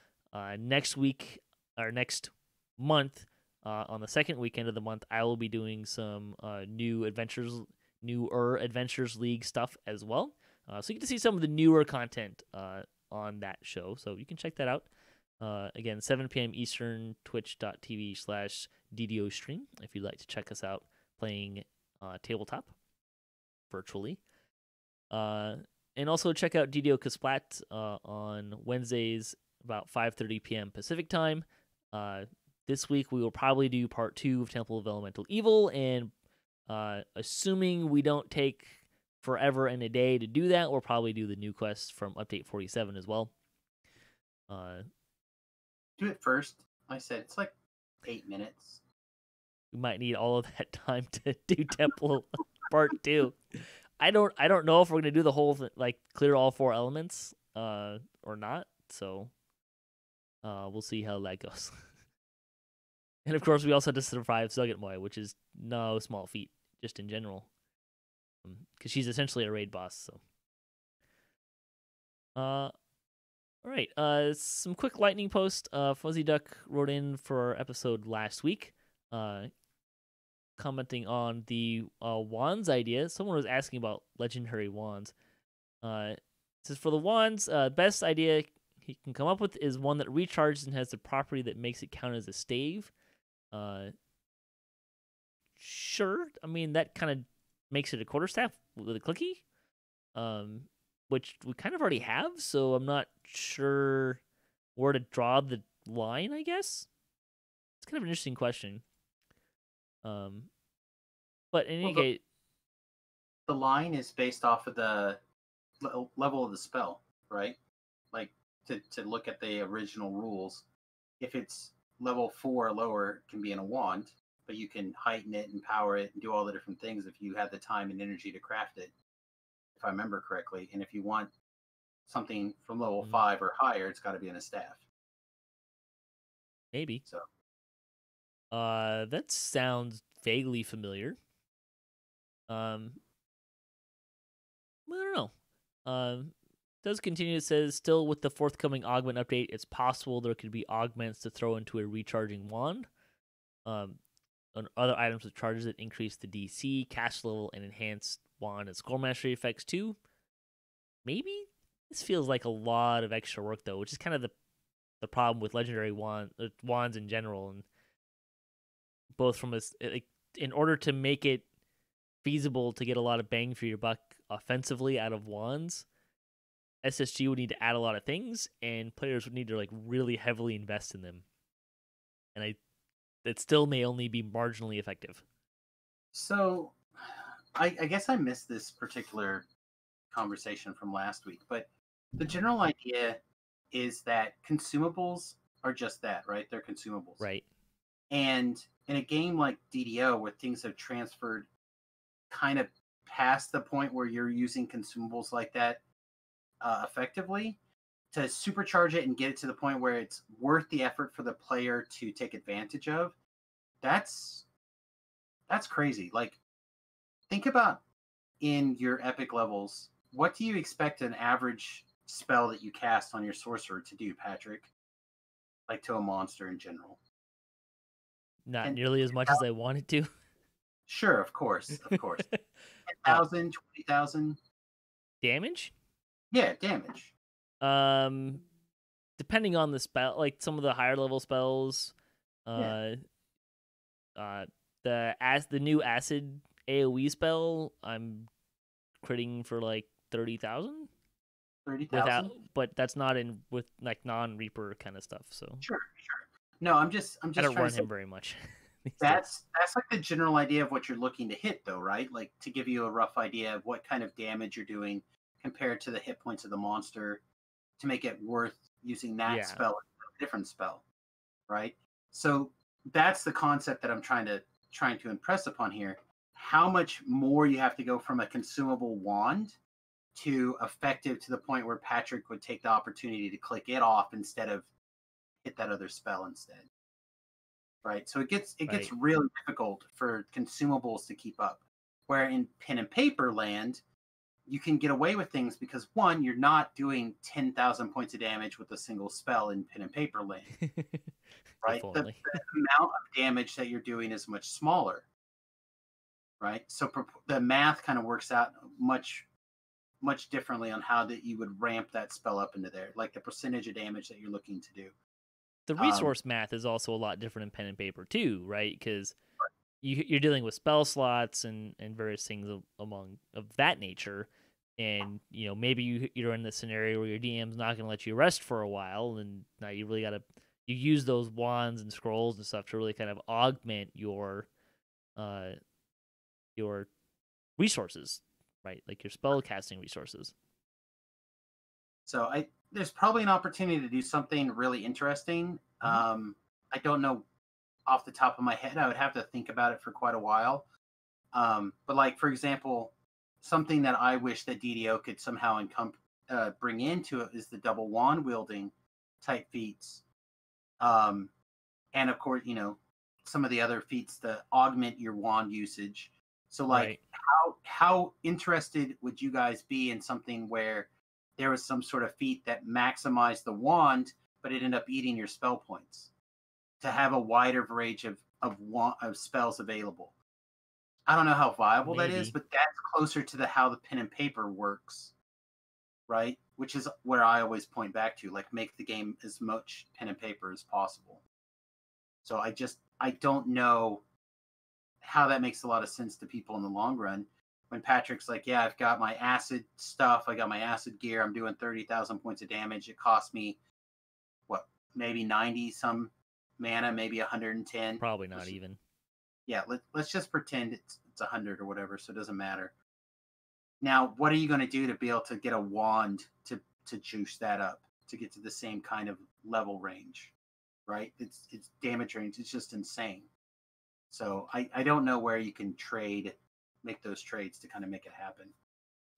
Next week, or next month, on the second weekend of the month, I will be doing some newer Adventures League stuff as well. So you get to see some of the newer content on that show. So you can check that out. Again, 7 p.m. Eastern, twitch.tv/DDO stream if you'd like to check us out playing tabletop virtually. And also check out DDOCast on Wednesdays about 5:30 p.m. Pacific time. This week we will probably do part 2 of Temple of Elemental Evil, and assuming we don't take forever and a day to do that, we'll probably do the new quest from Update 47 as well. Do it first. Like I said, it's like 8 minutes. We might need all of that time to do Temple Part 2. I don't know if we're gonna do the whole thing, like clear all 4 elements, or not. So, we'll see how that goes. And of course, we also have to survive Zuggtmoy, which is no small feat, just in general, because she's essentially a raid boss. So, all right. Some quick lightning post. Fuzzy Duck wrote in for our episode last week, commenting on the wands idea. Someone was asking about legendary wands. It says for the wands, best idea he can come up with is one that recharges and has the property that makes it count as a stave. Sure. I mean, that kind of makes it a quarterstaff with a clicky, which we kind of already have. So I'm not sure where to draw the line, I guess. It's kind of an interesting question. But in any case, the line is based off of the level of the spell, right? Like to look at the original rules, if it's level 4 or lower, it can be in a wand, but you can heighten it and power it and do all the different things if you have the time and energy to craft it, if I remember correctly. And if you want something from level 5 or higher, it's got to be in a staff. Maybe. So, that sounds vaguely familiar. I don't know. Does continue. It says still with the forthcoming augment update, it's possible there could be augments to throw into a recharging wand. On other items with charges that increase the DC, cast level, and enhance wand and score mastery effects too. Maybe this feels like a lot of extra work though, which is kind of the problem with legendary wands in general, and both from this, in order to make it feasible to get a lot of bang for your buck offensively out of wands, SSG would need to add a lot of things, and players would need to like really heavily invest in them. And it still may only be marginally effective. So, I guess I missed this particular conversation from last week, but the general idea is that consumables are just that, right? They're consumables. Right. And in a game like DDO, where things have transferred kind of past the point where you're using consumables like that effectively, to supercharge it and get it to the point where it's worth the effort for the player to take advantage of, that's crazy. Like, think about in your epic levels, what do you expect an average spell that you cast on your sorcerer to do, Patrick? Like, to a monster in general. Not nearly as much as I wanted to. Sure, of course. 10,000, 20,000 damage? Yeah, damage. Depending on the spell, like some of the higher level spells, the new acid AoE spell, I'm critting for like 30,000. 30,000. But that's not in with like non-Reaper kind of stuff. So sure. No, I'm just. I don't run him very much. That's like the general idea of what you're looking to hit, though, right? Like, to give you a rough idea of what kind of damage you're doing compared to the hit points of the monster, to make it worth using that spell, a different spell, right? So that's the concept that I'm trying to impress upon here. How much more you have to go from a consumable wand to effective, to the point where Patrick would take the opportunity to click it off instead of hit that other spell instead. right? So it gets Right. really difficult for consumables to keep up. Where in pen and paper land, you can get away with things because one, you're not doing 10,000 points of damage with a single spell in pen and paper land, If right? The only. amount of damage that you're doing is much smaller, right? So the math kind of works out much differently on how that you would ramp that spell up into there, like the percentage of damage that you're looking to do. The Um, resource math is also a lot different in pen and paper too, right? Because you're dealing with spell slots and various things among of that nature, and maybe you're in the scenario where your DM's not going to let you rest for a while, and now you really got to use those wands and scrolls and stuff to really kind of augment uh your resources, right? Like your spell casting resources. so there's probably an opportunity to do something really interesting. I don't know off the top of my head. I would have to think about it for quite a while. But like, for example, something that I wish that DDO could somehow bring into it is the double wand wielding type feats. And of course, some of the other feats to augment your wand usage. So like, Right. how interested would you guys be in something where there was some sort of feat that maximized the wand, but it ended up eating your spell points to have a wider range of spells available? I don't know how viable that is, Maybe. but that's closer to how the pen and paper works, right? Which is where I always point back to, like, make the game as much pen and paper as possible. So I don't know how that makes a lot of sense to people in the long run. When Patrick's like, yeah, I've got my acid stuff, I got my acid gear, I'm doing 30,000 points of damage. It cost me maybe 90 some mana, maybe 110. Probably not even. Yeah, let's just pretend it's 100 or whatever, so it doesn't matter. Now, what are you going to do to be able to get a wand to juice that up to get to the same kind of level range, right? It's damage range. It's just insane. So I don't know where you can make those trades to kind of make it happen.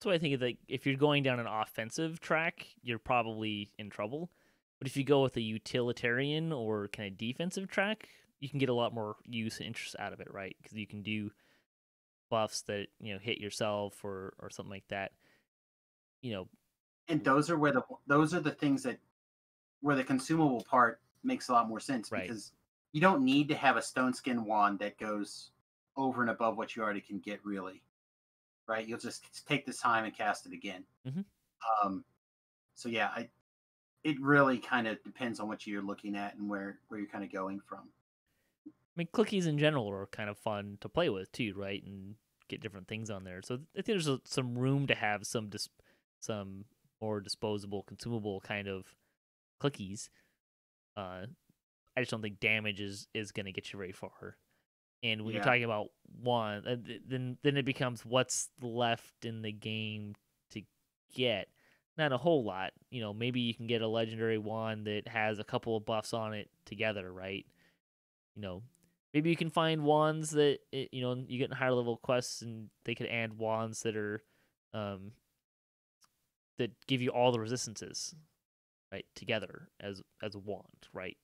So I think like if you're going down an offensive track, you're probably in trouble. But if you go with a utilitarian or kind of defensive track, you can get a lot more use and interest out of it, right? Because you can do buffs that hit yourself or something like that. And those are the things that where the consumable part makes a lot more sense, Right. because you don't need to have a stone skin wand that goes over and above what you already can get, really, right? You'll just take this time and cast it again. So yeah, it really kind of depends on what you're looking at and where you're kind of going from. I mean, cookies in general are kind of fun to play with too, right? And get different things on there. So I think there's some room to have some more disposable, consumable kind of cookies. I just don't think damage is going to get you very far. And when you're talking about one, then it becomes what's left in the game to get. Not a whole lot. Maybe you can get a legendary wand that has a couple of buffs on it together, right? Maybe you can find wands that you get in higher level quests, and they could add wands that are that give you all the resistances, right, together as a wand, right?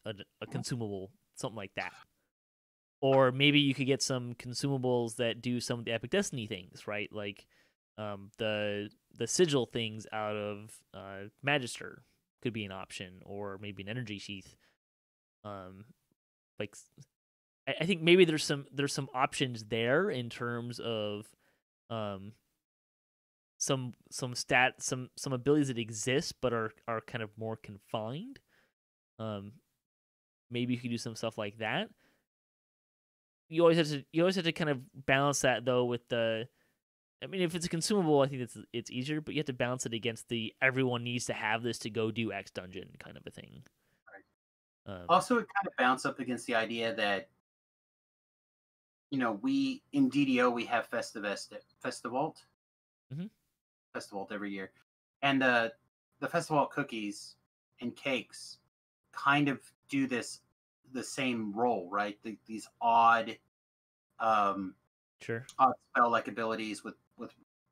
A consumable, something like that. Or maybe you could get some consumables that do some of the Epic Destiny things, right? Like the sigil things out of Magister could be an option, or maybe an energy sheath. Like I think maybe there's some options there in terms of some abilities that exist but are kind of more confined. Maybe you could do some stuff like that. You always have to kind of balance that though with the. I mean, if it's a consumable, I think it's easier, but you have to balance it against the everyone needs to have this to go do X dungeon kind of a thing. Right. Also, it kind of bounces up against the idea that we in DDO we have Festivalt every year, and the Festivalt cookies and cakes kind of do the same role, right? These odd odd spell like abilities with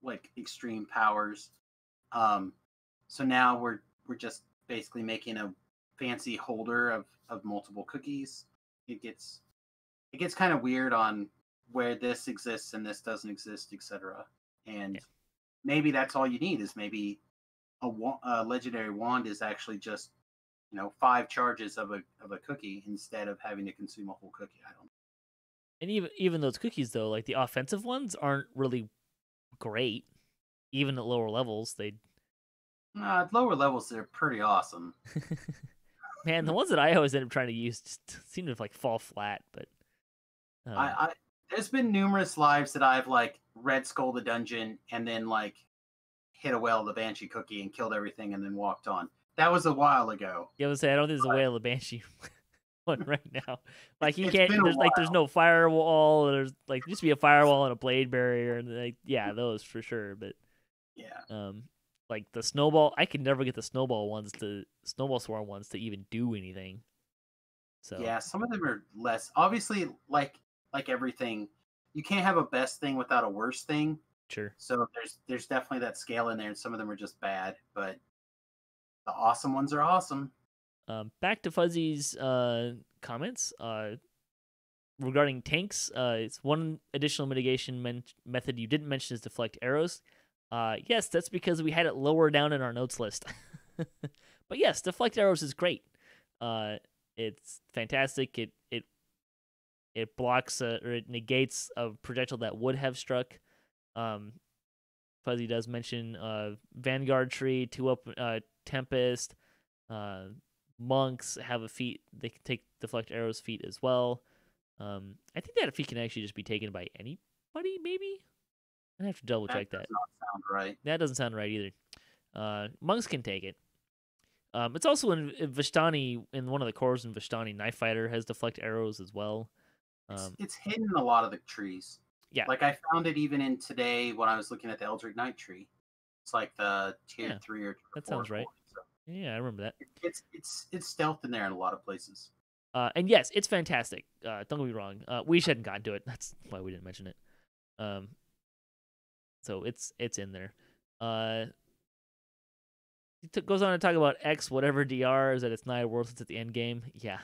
like extreme powers. So now we're just basically making a fancy holder of multiple cookies, it gets kind of weird on where this exists and this doesn't exist, etc. And maybe that's all you need is maybe a legendary wand is actually just 5 charges of a cookie instead of having to consume a whole cookie. I don't know. And even those cookies though, like the offensive ones aren't really great. Even at lower levels, At lower levels they're pretty awesome. Man, the ones that I always end up trying to use just seem to fall flat. But I there's been numerous lives that I've like red skull the dungeon and then like hit a whale of the banshee cookie and killed everything and then walked on. That was a while ago. Yeah, I would say I don't think there's a whale of the banshee one right now. Like you It's can't. been a There's no firewall. There's like there used to be a firewall and a blade barrier, and like those for sure. But yeah, like the snowball, I could never get the snowball swarm ones to even do anything. So yeah, some of them are less obviously like everything. You can't have a best thing without a worst thing. Sure. So there's definitely that scale in there, and some of them are just bad, but the awesome ones are awesome. Back to Fuzzy's comments regarding tanks. It's one additional mitigation method you didn't mention is deflect arrows. Yes, that's because we had it lower down in our notes list. But yes, deflect arrows is great. It's fantastic. It blocks or it negates a projectile that would have struck. Fuzzy does mention Vanguard Tree, 2-up Tempest. Monks have a feat. They can take deflect arrows feat as well. I think that feat can actually just be taken by anybody, maybe? I have to double check that. That does not sound right. That doesn't sound right either. Monks can take it. It's also in Vistani, in one of the cores in Vistani, Knife Fighter has deflect arrows as well. It's hidden in a lot of the trees. Yeah. Like I found it even in today when I was looking at the Eldritch Knight tree. It's like the tier 3 or tier 4. That sounds right. So yeah, I remember that. It's stealth in there in a lot of places. And yes, it's fantastic. Don't get me wrong. We hadn't gotten to it. That's why we didn't mention it. So it's in there. He goes on to talk about X whatever DR is that it's not worth it at the end game. Yeah.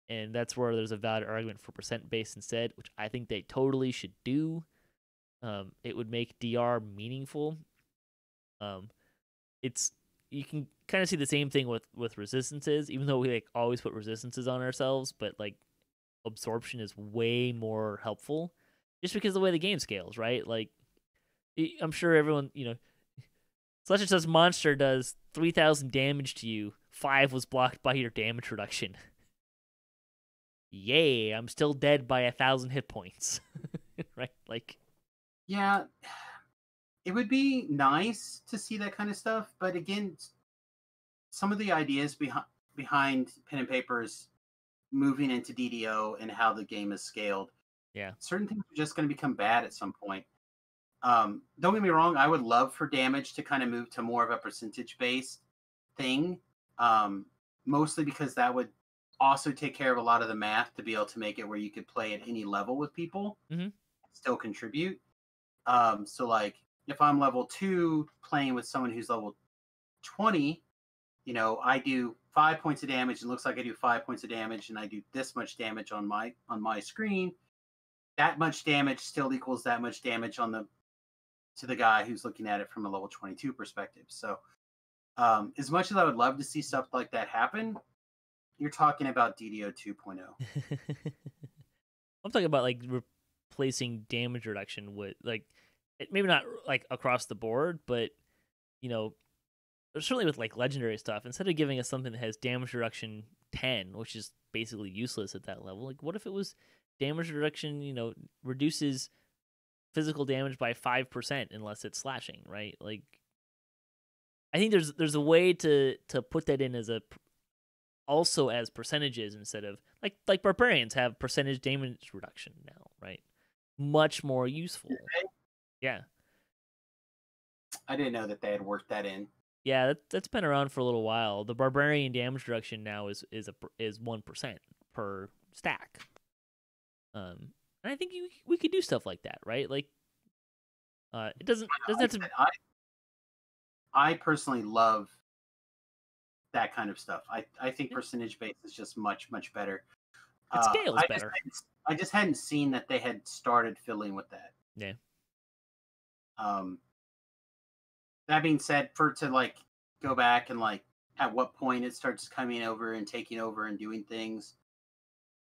And that's where there's a valid argument for percent base instead, which I think they totally should do. It would make DR meaningful. You can kind of see the same thing with resistances, even though we like always put resistances on ourselves, but like absorption is way more helpful just because of the way the game scales, right? Like I'm sure everyone, such and such monster does 3,000 damage to you. 5 was blocked by your damage reduction. Yay, I'm still dead by 1,000 hit points. Right? Like, yeah, it would be nice to see that kind of stuff, but again, some of the ideas behind pen and paper's moving into DDO and how the game is scaled, certain things are just going to become bad at some point. Don't get me wrong, I would love for damage to kind of move to more of a percentage-based thing, mostly because that would also take care of a lot of the math to be able to make it where you could play at any level with people, still contribute. So like if I'm level 2 playing with someone who's level 20, I do 5 points of damage and looks like I do 5 points of damage and I do this much damage on my screen. That much damage still equals that much damage to the guy who's looking at it from a level 22 perspective. So as much as I would love to see stuff like that happen, you're talking about DDO 2.0. I'm talking about like replacing damage reduction with like maybe not like across the board, but certainly with like legendary stuff, instead of giving us something that has damage reduction 10, which is basically useless at that level, like what if it was damage reduction, reduces physical damage by 5% unless it's slashing, right? Like I think there's a way to put that in as also as percentages instead of like barbarians have percentage damage reduction now, right? Much more useful. Yeah. I didn't know that they had worked that in. Yeah, that's been around for a little while. The barbarian damage reduction now is 1% per stack. And I think we could do stuff like that, right? Like, it doesn't have to. I personally love that kind of stuff. I think percentage based is just much better. It scales better. I just hadn't seen that they had started fiddling with that. Yeah. That being said, for it to like go back and like at what point it starts coming over and taking over and doing things,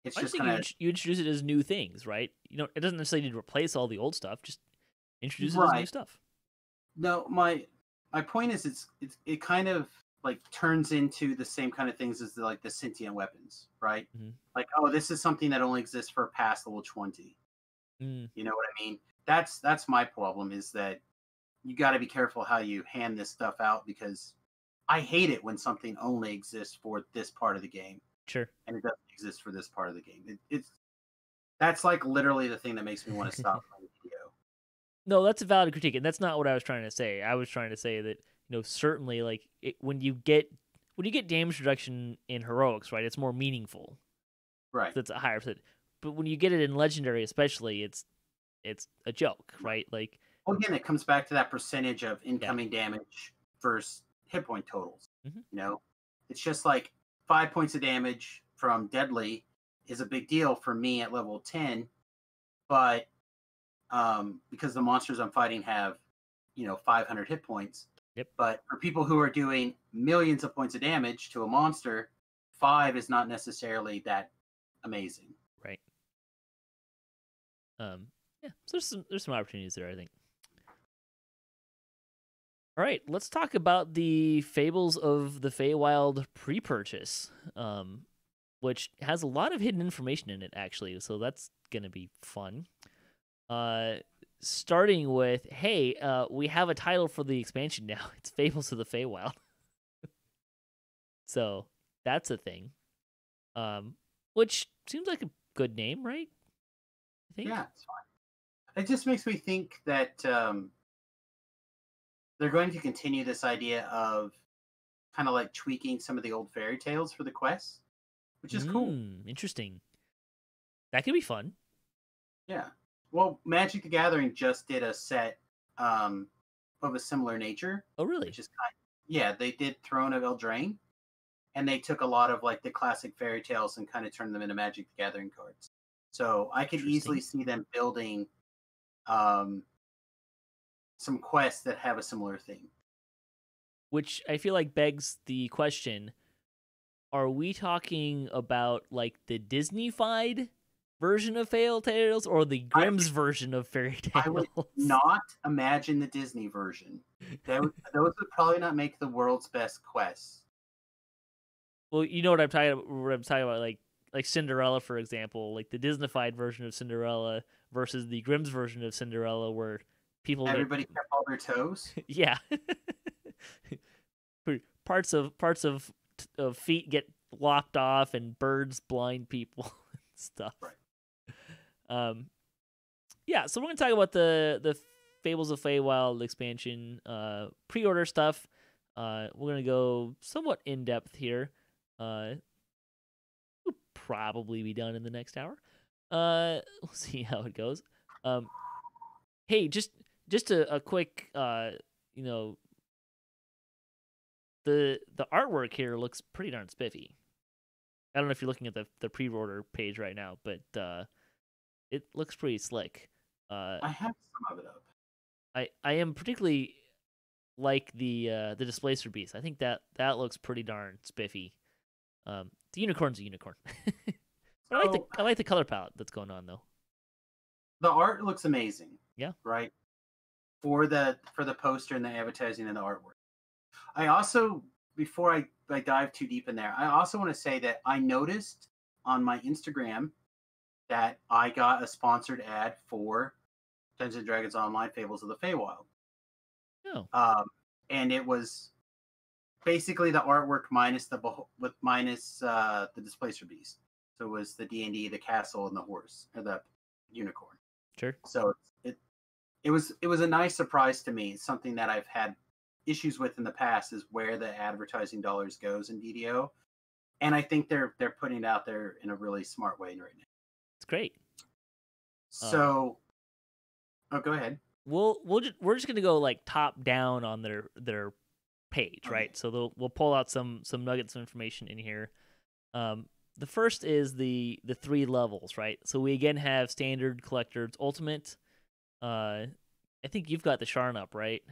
it's I just think kind of you introduce it as new things, right? It doesn't necessarily need to replace all the old stuff. Just introduce it as new stuff. No, my point is it kind of like turns into the same kind of things as the sentient weapons, right? Mm-hmm. Like, oh, this is something that only exists for past level 20. You know what I mean? That's my problem, is that you got to be careful how you hand this stuff out, because I hate it when something only exists for this part of the game. Sure. And it doesn't exist for this part of the game. That's like literally the thing that makes me want to stop playing video. No, that's a valid critique, and that's not what I was trying to say. I was trying to say that certainly like when you get damage reduction in heroics, right, it's more meaningful. Right. That's a higher percent. But when you get it in legendary, especially, it's a joke, right? Like, well, again, it comes back to that percentage of incoming damage versus hit point totals. Mm-hmm. It's just like 5 points of damage from deadly is a big deal for me at level 10, but because the monsters I'm fighting have 500 hit points. Yep. But for people who are doing millions of points of damage to a monster, 5 is not necessarily that amazing. Right. Yeah. So there's some opportunities there, I think. All right, let's talk about the Fables of the Feywild Prepurchase, which has a lot of hidden information in it, actually. So that's gonna be fun. Starting with, hey, we have a title for the expansion now. It's Fables of the Feywild. So that's a thing. Which seems like a good name, right? I think. Yeah, it's fine. It just makes me think that they're going to continue this idea of kind of like tweaking some of the old fairy tales for the quests, which is cool. Interesting. That could be fun. Yeah. Well, Magic the Gathering just did a set of a similar nature. Oh, really? Which is they did Throne of Eldraine, and they took a lot of like the classic fairy tales and kind of turned them into Magic the Gathering cards. So I could easily see them building some quests that have a similar theme. Which I feel like begs the question, are we talking about like the Disney-fied version of Fairy Tales or the Grimm's version of Fairy Tales? I would not imagine the Disney version. Those would probably not make the world's best quests. Well, you know what I'm talking about, like Cinderella, for example, like the Disney-fied version of Cinderella versus the Grimm's version of Cinderella, where everybody kept all their toes. Yeah. parts of feet get lopped off, and birds blind people and stuff. Right. Yeah. So we're gonna talk about the Fables of Feywild expansion pre-order stuff. We're gonna go somewhat in depth here. We'll probably be done in the next hour. We'll see how it goes. Hey, just a quick, the artwork here looks pretty darn spiffy. I don't know if you're looking at the pre-order page right now, but it looks pretty slick. I have some of it up. I am particularly like the Displacer Beast. I think that looks pretty darn spiffy. The unicorn's a unicorn. But I like the color palette that's going on though. The art looks amazing. Yeah. Right. For the poster and the advertising and the artwork. I also, before I dive too deep in there, I also want to say that I noticed on my Instagram that I got a sponsored ad for Dungeons & Dragons Online Fables of the Feywild. Oh. And it was basically the artwork minus the Displacer Beast. So it was the D&D, the castle, and the horse, or the unicorn. Sure. So it was a nice surprise to me. It's something that I've had issues with in the past, is where the advertising dollars goes in DDO, and I think they're putting it out there in a really smart way right now. It's great. So, go ahead. We're just gonna go like top down on their page, Okay. right? So we'll pull out some nuggets of information in here. The first is the 3 levels, right? So we again have standard, collector's, ultimate. I think you've got the Sharn up, right?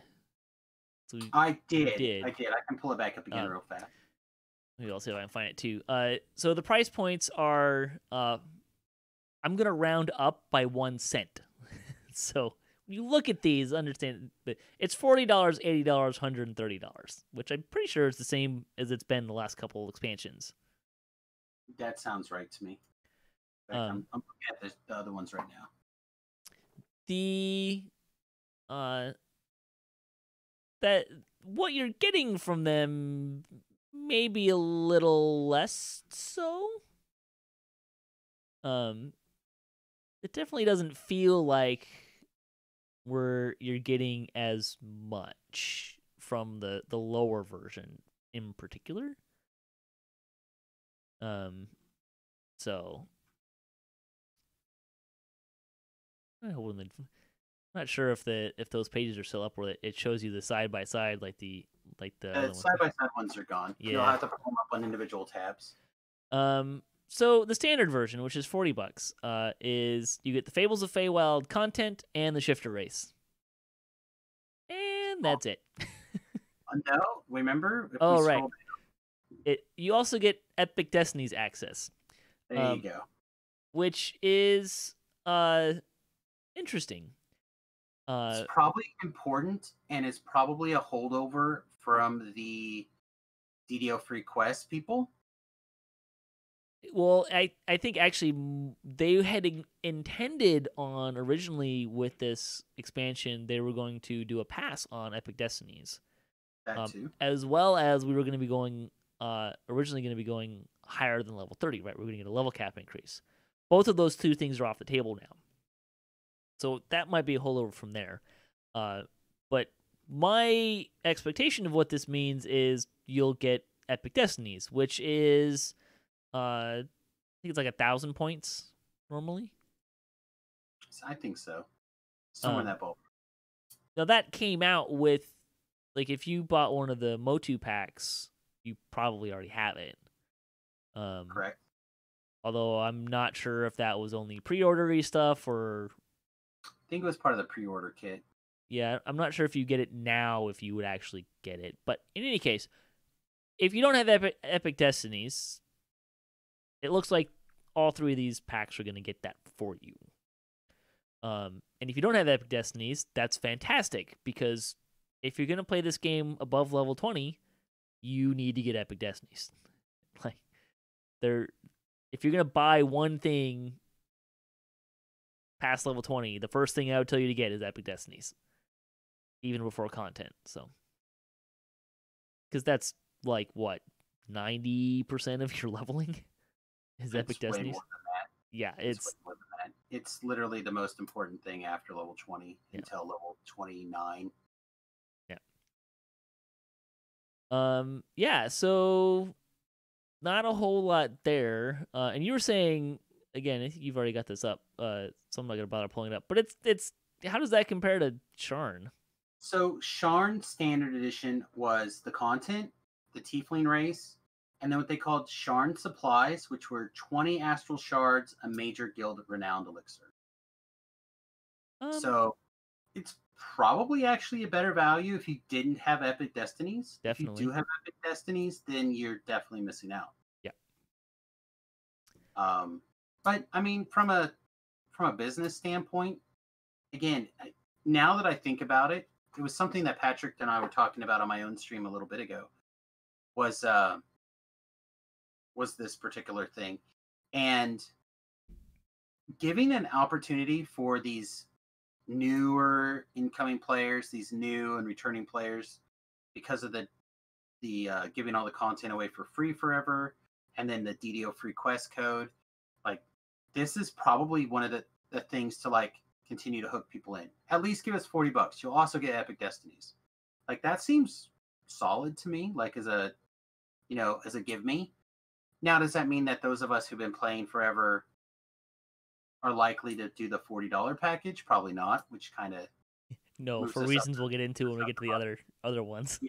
So I did. did. I can pull it back up again real fast. Maybe I'll see if I can find it too. So the price points are I'm gonna round up by 1 cent. So when you look at these, understand that it's $40, $80, $130, which I'm pretty sure is the same as it's been the last couple of expansions. That sounds right to me. In fact, I'm looking at the other ones right now. That what you're getting from them maybe a little less so. It definitely doesn't feel like you're getting as much from the lower version in particular. So I'm not sure if those pages are still up where it shows you the side by side like the side by side ones are gone. Yeah. You'll have to pull them up on individual tabs. So the standard version, which is $40, is you get the Fables of Feywild content and the Shifter race, and that's it. No, remember? Oh, right. You also get Epic Destinies access. There you go. Which is interesting. It's probably important, and it's probably a holdover from the DDO free quest people. Well, I think actually they had intended on originally with this expansion, they were going to do a pass on Epic Destinies. That too. As well as we were going to be going, originally going to be going higher than level 30, right? We're going to get a level cap increase. Both of those 2 things are off the table now. So that might be a holdover from there. But my expectation of what this means is you'll get Epic Destinies, which is, I think it's like 1,000 points normally. I think so. Somewhere in that ballpark. Now that came out with, like, if you bought one of the Motu packs, you probably already have it. Correct. Although I'm not sure if that was only pre-ordery stuff or... I think it was part of the pre-order kit. Yeah, I'm not sure if you get it now, if you would actually get it. But in any case, if you don't have Epic Destinies, it looks like all 3 of these packs are going to get that for you. And if you don't have Epic Destinies, that's fantastic, because if you're going to play this game above level 20, you need to get Epic Destinies. Like, if you're going to buy one thing past level 20, the first thing I would tell you to get is Epic Destinies, even before content. So, because that's like what, 90% of your leveling is Epic Destinies. Yeah, it's way more than that. It's literally the most important thing after level 20 until level 29. Yeah. So not a whole lot there. And you were saying, again, I think you've already got this up, so I'm not gonna bother pulling it up. But it's how does that compare to Sharn? So Sharn Standard Edition was the content, the Tiefling race, and then what they called Sharn supplies, which were 20 astral shards, a major guild renowned elixir. So it's probably actually a better value if you didn't have Epic Destinies. Definitely. If you do have Epic Destinies, then you're definitely missing out. Yeah. But I mean, from a business standpoint, again, now that I think about it, it was something that Patrick and I were talking about on my own stream a little bit ago. Was this particular thing, and giving an opportunity for these newer incoming players, these new and returning players, because of the giving all the content away for free forever, and then the DDO free quest code, like, this is probably one of the things to, like, continue to hook people in. At least give us $40. You'll also get Epic Destinies. Like, that seems solid to me, like, as a give me. Now, does that mean that those of us who've been playing forever are likely to do the $40 package? Probably not, which kind of... No, for reasons we'll get into when we get to the other ones.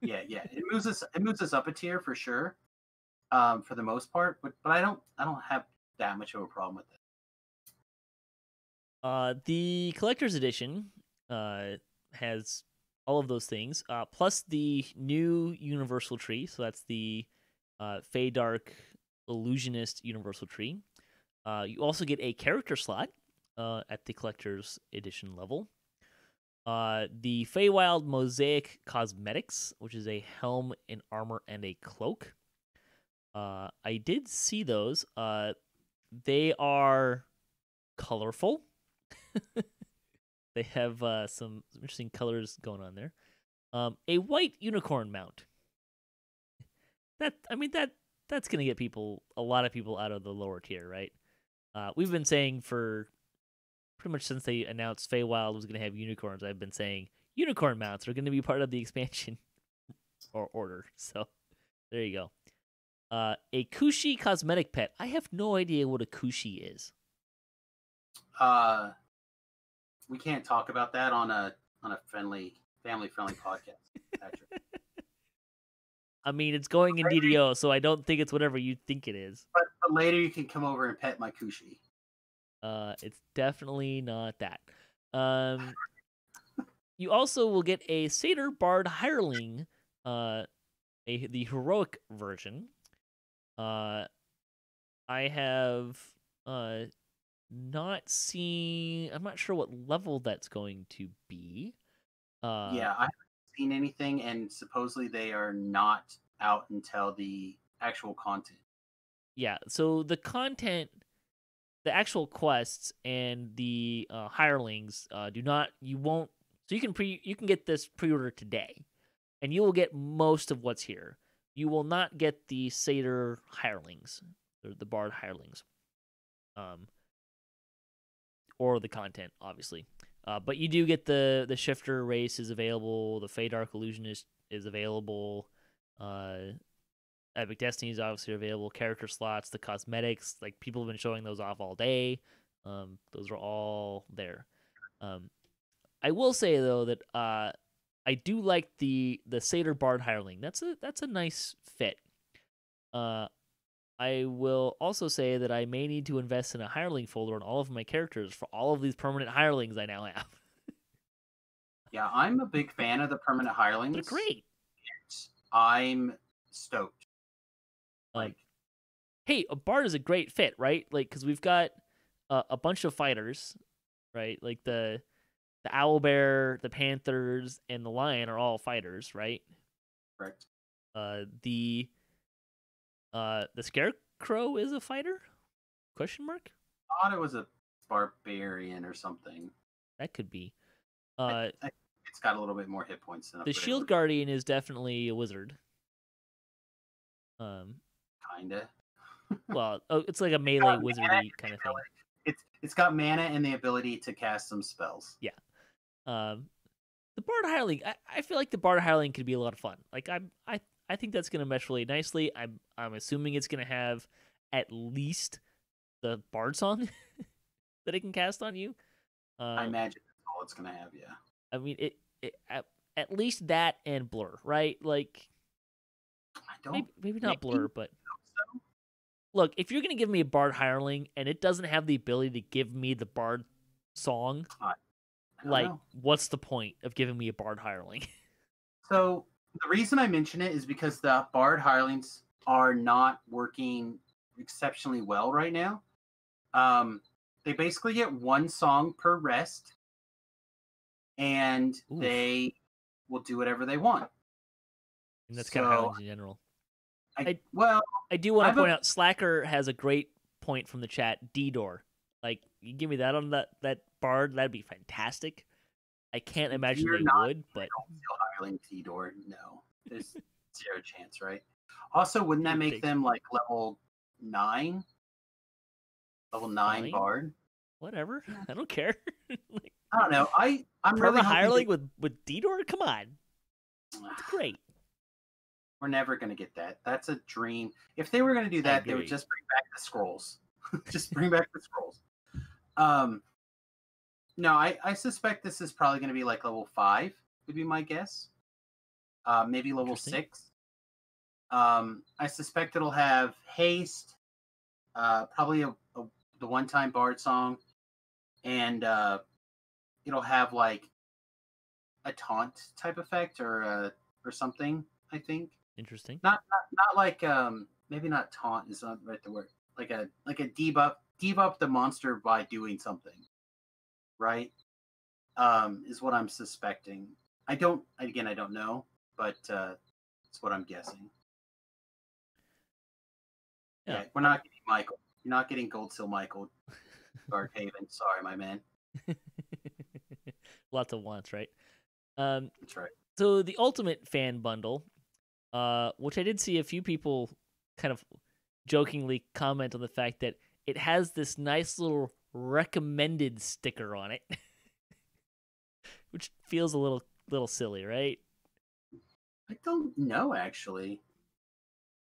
Yeah, yeah. It moves us. It moves us up a tier for sure. For the most part, but I don't have that much of a problem with it. The collector's edition has all of those things, plus the new universal tree. So that's the Feydark Illusionist universal tree. You also get a character slot at the collector's edition level. The Feywild Mosaic Cosmetics, which is a helm, an armor, and a cloak. I did see those. They are colorful. They have some interesting colors going on there. A white unicorn mount. That's gonna get a lot of people out of the lower tier, right? We've been saying for pretty much since they announced Feywild was gonna have unicorns. I've been saying unicorn mounts are gonna be part of the expansion or order. So there you go. A Kushi cosmetic pet. I have no idea what a Kushi is. We can't talk about that on a family friendly podcast, Patrick. I mean, it's going in DDO, so I don't think it's whatever you think it is. But later you can come over and pet my Kushi. It's definitely not that. You also will get a Satyr Bard Hireling, the heroic version. I have not seen. I'm not sure what level that's going to be. Yeah, I haven't seen anything, and supposedly they are not out until the actual content. Yeah, so the content, the actual quests, and the hirelings do not. You won't. So you can get this pre-order today, and you will get most of what's here. You will not get the Satyr hirelings, or the Bard hirelings, or the content, obviously. But you do get the Shifter race is available. The Feydark Illusionist is available. Epic Destiny is obviously available. Character slots, the cosmetics, like people have been showing those off all day. Those are all there. I will say though that I do like the Satyr Bard Hireling. That's a nice fit. I will also say that I may need to invest in a hireling folder on all of my characters for all of these permanent hirelings I now have. Yeah, I'm a big fan of the permanent hirelings. They're great. I'm stoked. Hey, a bard is a great fit, right? Like, because we've got a bunch of fighters, right? Like the owlbear, the panthers, and the lion are all fighters, right? Correct. The scarecrow is a fighter? Question mark? I thought it was a barbarian or something. That could be. It's got a little bit more hit points than the shield guardian is definitely a wizard. Kinda. Well, it's like a melee wizardy kind of thing. It's got mana and the ability to cast some spells. Yeah. The Bard Hireling, I feel like the Bard Hireling could be a lot of fun. Like I think that's gonna mesh really nicely. I'm assuming it's gonna have at least the Bard song that it can cast on you. I imagine that's all it's gonna have. Yeah. I mean it at least that and Blur, right? Like I don't maybe not Blur, but look, if you're gonna give me a Bard Hireling and it doesn't have the ability to give me the Bard song, what's the point of giving me a Bard Hireling? So the reason I mention it is because the Bard hirelings are not working exceptionally well right now. They basically get one song per rest, and they will do whatever they want. And that's kind of hirelings in general. I do want to point out Slacker has a great point from the chat. D-Door, like you give me that on that Bard, that'd be fantastic. I can't imagine they would, but hireling D-Door, no, there's zero chance, right? Also, wouldn't that make them like level 9? Level 9 Bard? Whatever, I don't care. Like, I don't know. I'm really hireling with D-Door. Come on, it's great. We're never going to get that. That's a dream. If they were going to do that, they would just bring back the scrolls. Just bring back the scrolls. No, I suspect this is probably going to be like level 5, would be my guess. maybe level Interesting. 6. I suspect it'll have haste, probably the one-time bard song, and it'll have like a taunt type effect or something. I think Interesting. not like maybe not taunt is not right the word, like a debuff the monster by doing something, right? Is what I'm suspecting. I don't know, but it's what I'm guessing. Yeah, we're not getting Michael. You're not getting Gold Seal Michael, Haven. Sorry, my man. Lots of wants, right? That's right. So the Ultimate Fan Bundle, which I did see a few people kind of jokingly comment on the fact that it has this nice little recommended sticker on it, which feels a little silly, right? I don't know, actually.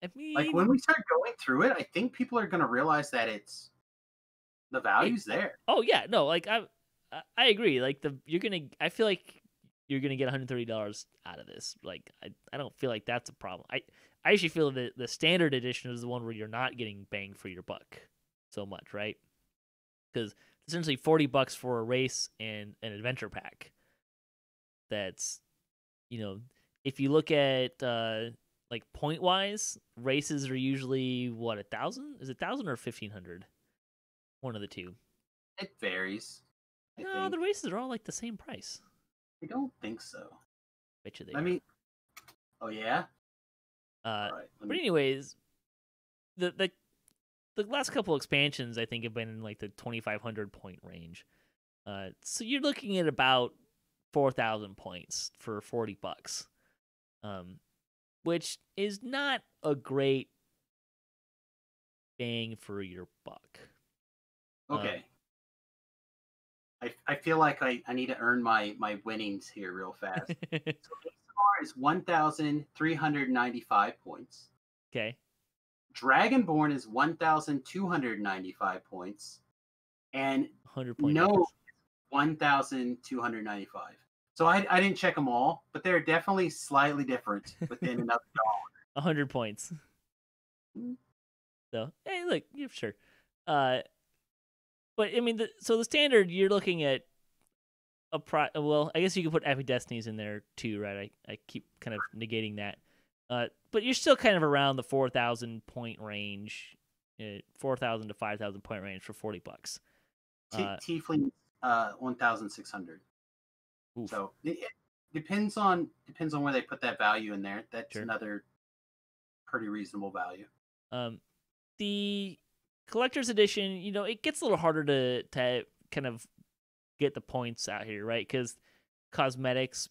I mean, like when we start going through it, I think people are going to realize that the value's there. Oh yeah, no, like I agree. Like I feel like you're gonna get $130 out of this. Like I don't feel like that's a problem. I actually feel that the standard edition is the one where you're not getting bang for your buck so much, right? Because essentially $40 for a race and an adventure pack. That's, if you look at like point wise, races are usually what, 1,000? Is it 1,000 or 1,500? One of the two. It varies. No, the races are all like the same price. I don't think so. Bet you they Let are. me. Oh yeah. All right. But anyways, the last couple expansions I think have been in like the 2,500 point range. So you're looking at about 4,000 points for $40, which is not a great bang for your buck. Okay. I feel like I need to earn my winnings here real fast. So ASMR is 1,395 points. Okay. Dragonborn is 1,295 points. And 100 point no, difference. 1,295. So I didn't check them all, but they're definitely slightly different within another dollar. 100 points. So, hey, look, yeah, sure. But I mean, so the standard, you're looking at well, I guess you could put Epic Destinies in there too, right? I keep kind of negating that. But you're still kind of around the 4,000 point range, 4,000 to 5,000 point range for $40. Tiefling, 1,600. So it depends on where they put that value in there. That's another pretty reasonable value. The collector's edition, it gets a little harder to kind of get the points out here, right? Because cosmetics,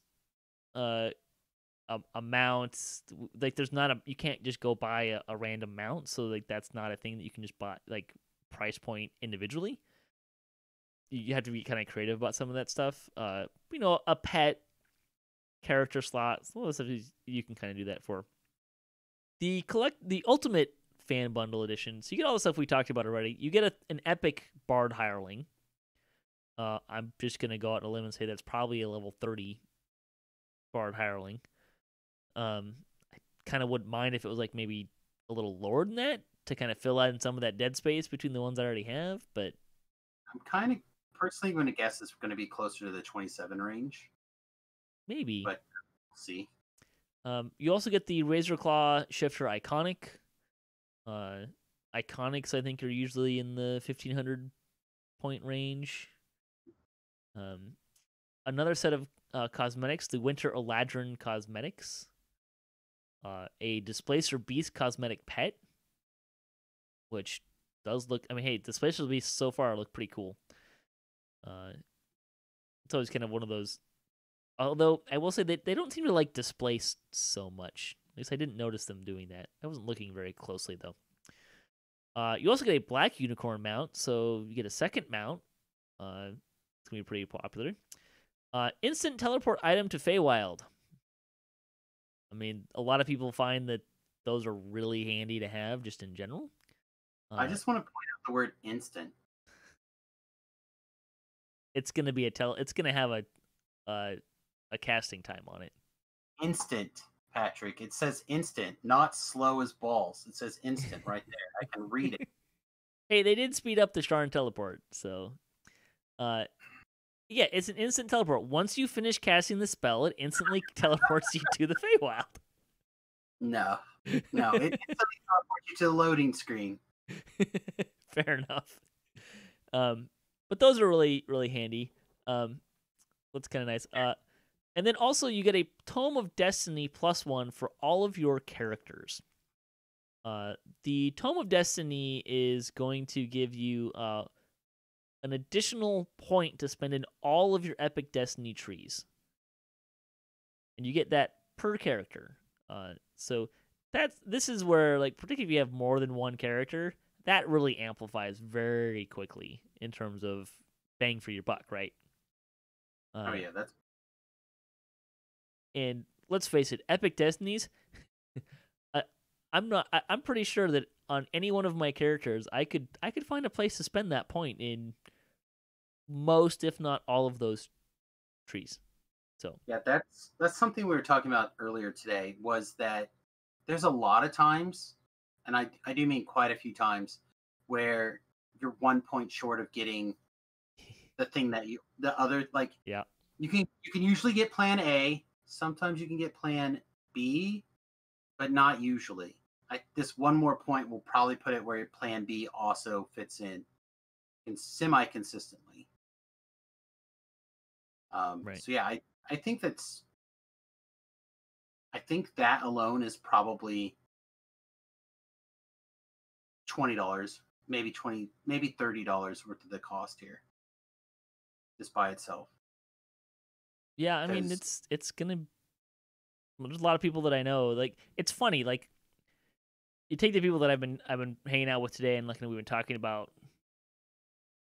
amounts, like there's not you can't just go buy a random mount, so like that's not a thing that you can just buy like price point individually. You have to be kind of creative about some of that stuff. A pet character slot, some of the stuff you can kind of do that for. The ultimate fan bundle edition, so you get all the stuff we talked about already. You get an epic bard hireling. I'm just gonna go out on a limb and say that's probably a level 30 bard hireling. I kind of wouldn't mind if it was like maybe a little lower than that to kind of fill out in some of that dead space between the ones I already have. But I'm kind of personally going to guess it's going to be closer to the 27 range. Maybe, but we'll see. You also get the Razor Claw Shifter Iconic. Iconics, I think, are usually in the 1,500 point range. Another set of cosmetics, the Winter Eladrin cosmetics. A Displacer Beast cosmetic pet, which does look. I mean, hey, Displacer Beast so far look pretty cool. It's always kind of one of those. Although I will say that they don't seem to like displace so much. At least I didn't notice them doing that. I wasn't looking very closely though. You also get a Black Unicorn mount, so you get a second mount. It's gonna be pretty popular. Instant teleport item to Feywild. I mean, a lot of people find that those are really handy to have, just in general. I just want to point out the word instant. It's gonna be it's gonna have a casting time on it. instant, Patrick. It says instant, not slow as balls. It says instant right there. I can read it. Hey, they did speed up the Sharn teleport, so yeah, it's an instant teleport. Once you finish casting the spell, it instantly teleports you to the Feywild. No, it instantly teleports you to the loading screen. Fair enough. But those are really, really handy. That's kind of nice. And then also you get a Tome of Destiny +1 for all of your characters. The Tome of Destiny is going to give you an additional point to spend in all of your Epic Destiny trees. And you get that per character. So this is where, like, particularly if you have more than one character, that really amplifies very quickly in terms of bang for your buck, right? Oh yeah, that's. And let's face it, Epic Destinies. I'm pretty sure that on any one of my characters, I could find a place to spend that point in most, if not all, of those trees. So yeah, that's something we were talking about earlier today. Was that there's a lot of times, and I do mean quite a few times, where you're 1 point short of getting the thing that the other, like, yeah, you can usually get plan A. Sometimes you can get plan B, but not usually. This one more point will probably put it where plan B also fits in semi-consistently. right. So yeah, I think that alone is probably $20, maybe $30 worth of the cost here, just by itself. Yeah, I mean it's gonna. There's a lot of people that I know. Like, it's funny. Like, you take the people that I've been hanging out with today, and like we've been talking about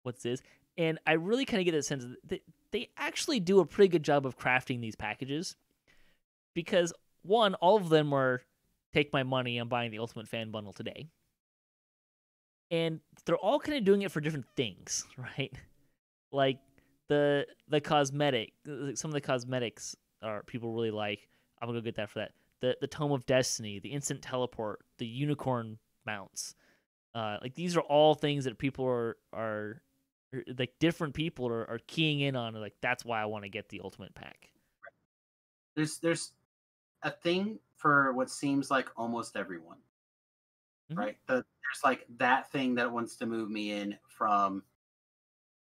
what's this, and I really kind of get a sense that they actually do a pretty good job of crafting these packages, because one, all of them are take my money, I'm buying the Ultimate Fan Bundle today, and they're all kind of doing it for different things, right? Like the cosmetic, some of the cosmetics are people really like. I'm gonna go get that for that. The Tome of Destiny, the instant teleport, the unicorn mounts. Like, these are all things that people are like, different people are keying in on. Like, that's why I want to get the Ultimate Pack. There's a thing for what seems like almost everyone, right? There's like that thing that wants to move me in from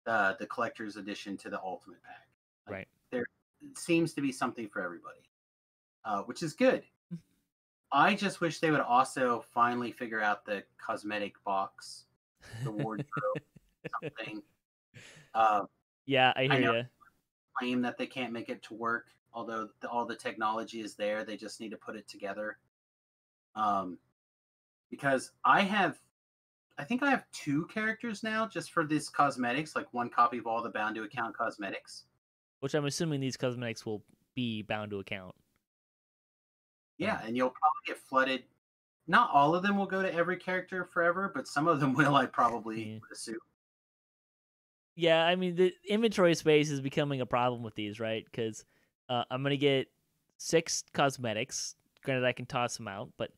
the collector's edition to the Ultimate Pack. Like, right. There seems to be something for everybody. Which is good. I just wish they would also finally figure out the cosmetic box, the wardrobe, something. Yeah, I hear you. Claim that they can't make it to work, although all the technology is there. They just need to put it together. Because I think I have 2 characters now just for this cosmetics, like 1 copy of all the bound to account cosmetics. Which I'm assuming these cosmetics will be bound to account. Yeah, and you'll probably get flooded. Not all of them will go to every character forever, but some of them will, I probably would assume. Yeah, I mean, the inventory space is becoming a problem with these, right? Because I'm going to get 6 cosmetics. Granted, I can toss them out, but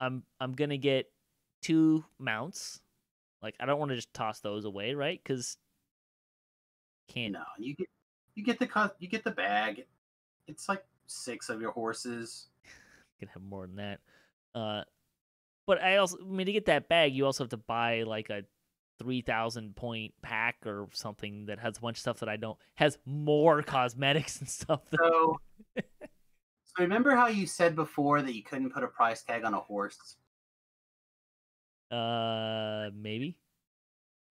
I'm going to get 2 mounts. Like, I don't want to just toss those away, right? Because can't. No, you get the bag. It's like 6 of your horses. Can have more than that. But I mean, to get that bag, you also have to buy like a 3,000 point pack or something that has a bunch of stuff that has more cosmetics and stuff. So remember how you said before that you couldn't put a price tag on a horse? Maybe.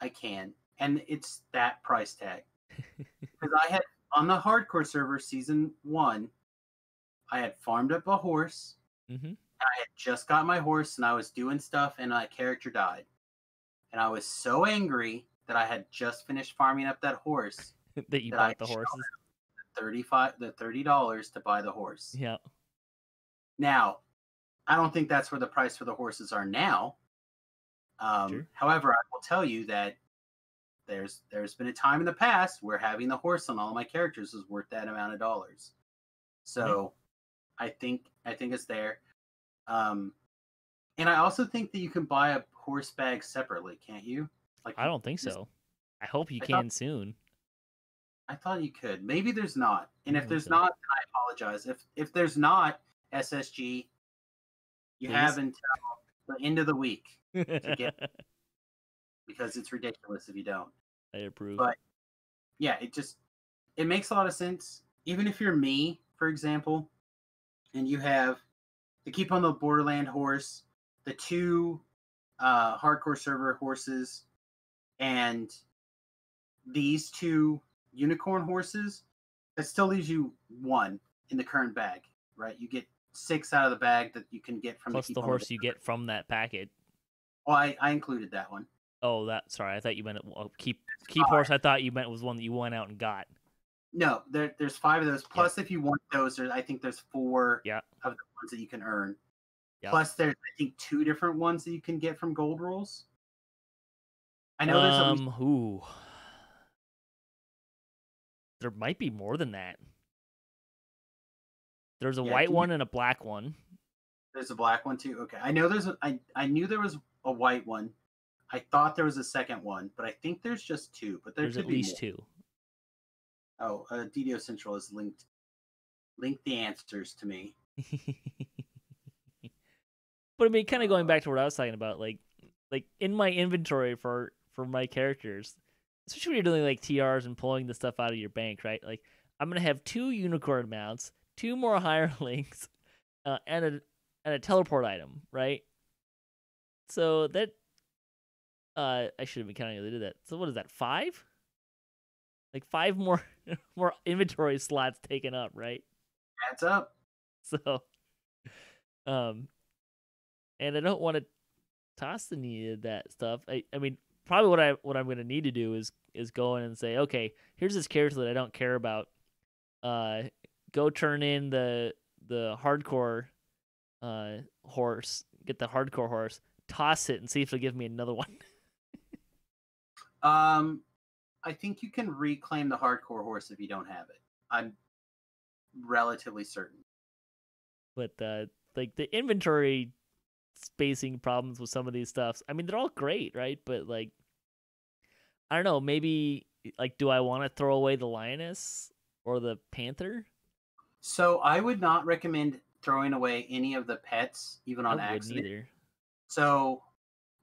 I can, and it's that price tag. Because I had on the hardcore server season 1. I had farmed up a horse. Mm-hmm. And I had just got my horse, and I was doing stuff, and my character died. And I was so angry that I had just finished farming up that horse that you bought the horses. $30 to buy the horse. Yeah. Now, I don't think that's where the price for the horses are now. Sure. However, I will tell you that there's been a time in the past where having the horse on all of my characters was worth that amount of dollars. So I think it's there. And I also think that you can buy a horse bag separately, can't you? Like I don't think so. I hope you can soon. I thought you could. Maybe there's not. And if there's so. not, then I apologize. If there's not, SSG, you have until the end of the week to get because it's ridiculous if you don't. I approve. But yeah, it makes a lot of sense. Even if you're me, for example, and you have the Keep on the Borderland horse, the 2 hardcore server horses, and these 2 unicorn horses, that still leaves you 1 in the current bag, right? You get 6 out of the bag that you can get from plus the horse you get from that packet. Well, I included that one. Oh, sorry. I thought you meant keep horse. I thought you meant was one that you went out and got. No, there's 5 of those. Plus, if you want those, I think there's 4 of the ones that you can earn. Yep. Plus, there's I think 2 different ones that you can get from gold rolls. I know there's at least... There might be more than that. There's a white one and a black one. There's a black one too. Okay, I know there's I knew there was a white one. I thought there was a second one, but I think there's just 2. But there's at least 2. Oh, DDO Central has linked the answers to me. But I mean, kind of going back to what I was talking about, like in my inventory for my characters, especially when you're doing like TRs and pulling the stuff out of your bank, right? Like I'm gonna have 2 unicorn mounts, 2 more hirelings, and a teleport item, right? So that I should have been counting if they did that. So what is that? 5? Like 5 more inventory slots taken up, right? Adds up. So, and I don't want to toss any of that stuff. I mean, probably what I'm going to need to do is go in and say, okay, here's this character that I don't care about. Go turn in the hardcore horse, get the hardcore horse, toss it, and see if it'll give me another one. I think you can reclaim the hardcore horse if you don't have it. I'm relatively certain. But like the inventory spacing problems with some of these stuffs, I mean, they're all great, right? But like, I don't know, maybe like, do I want to throw away the lioness or the panther? So I would not recommend throwing away any of the pets, even on accident. I wouldn't either. So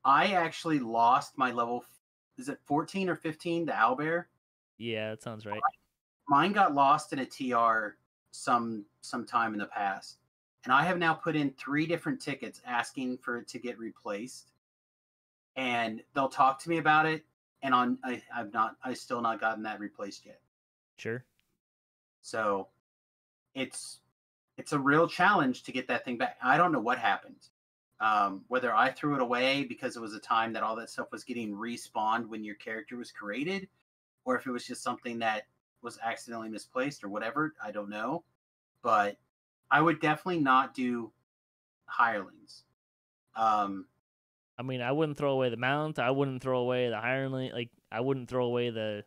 I actually lost my level. Is it 14 or 15? The owlbear. Yeah, that sounds right. Mine got lost in a TR some time in the past, and I have now put in 3 different tickets asking for it to get replaced, and they'll talk to me about it. And I've still not gotten that replaced yet. Sure. So it's a real challenge to get that thing back. I don't know what happened. Whether I threw it away because it was a time that all that stuff was getting respawned when your character was created, or if it was just something that was accidentally misplaced or whatever, I don't know. But I would definitely not do hirelings. I mean, I wouldn't throw away the mount. I wouldn't throw away the hireling. Like, I wouldn't throw away the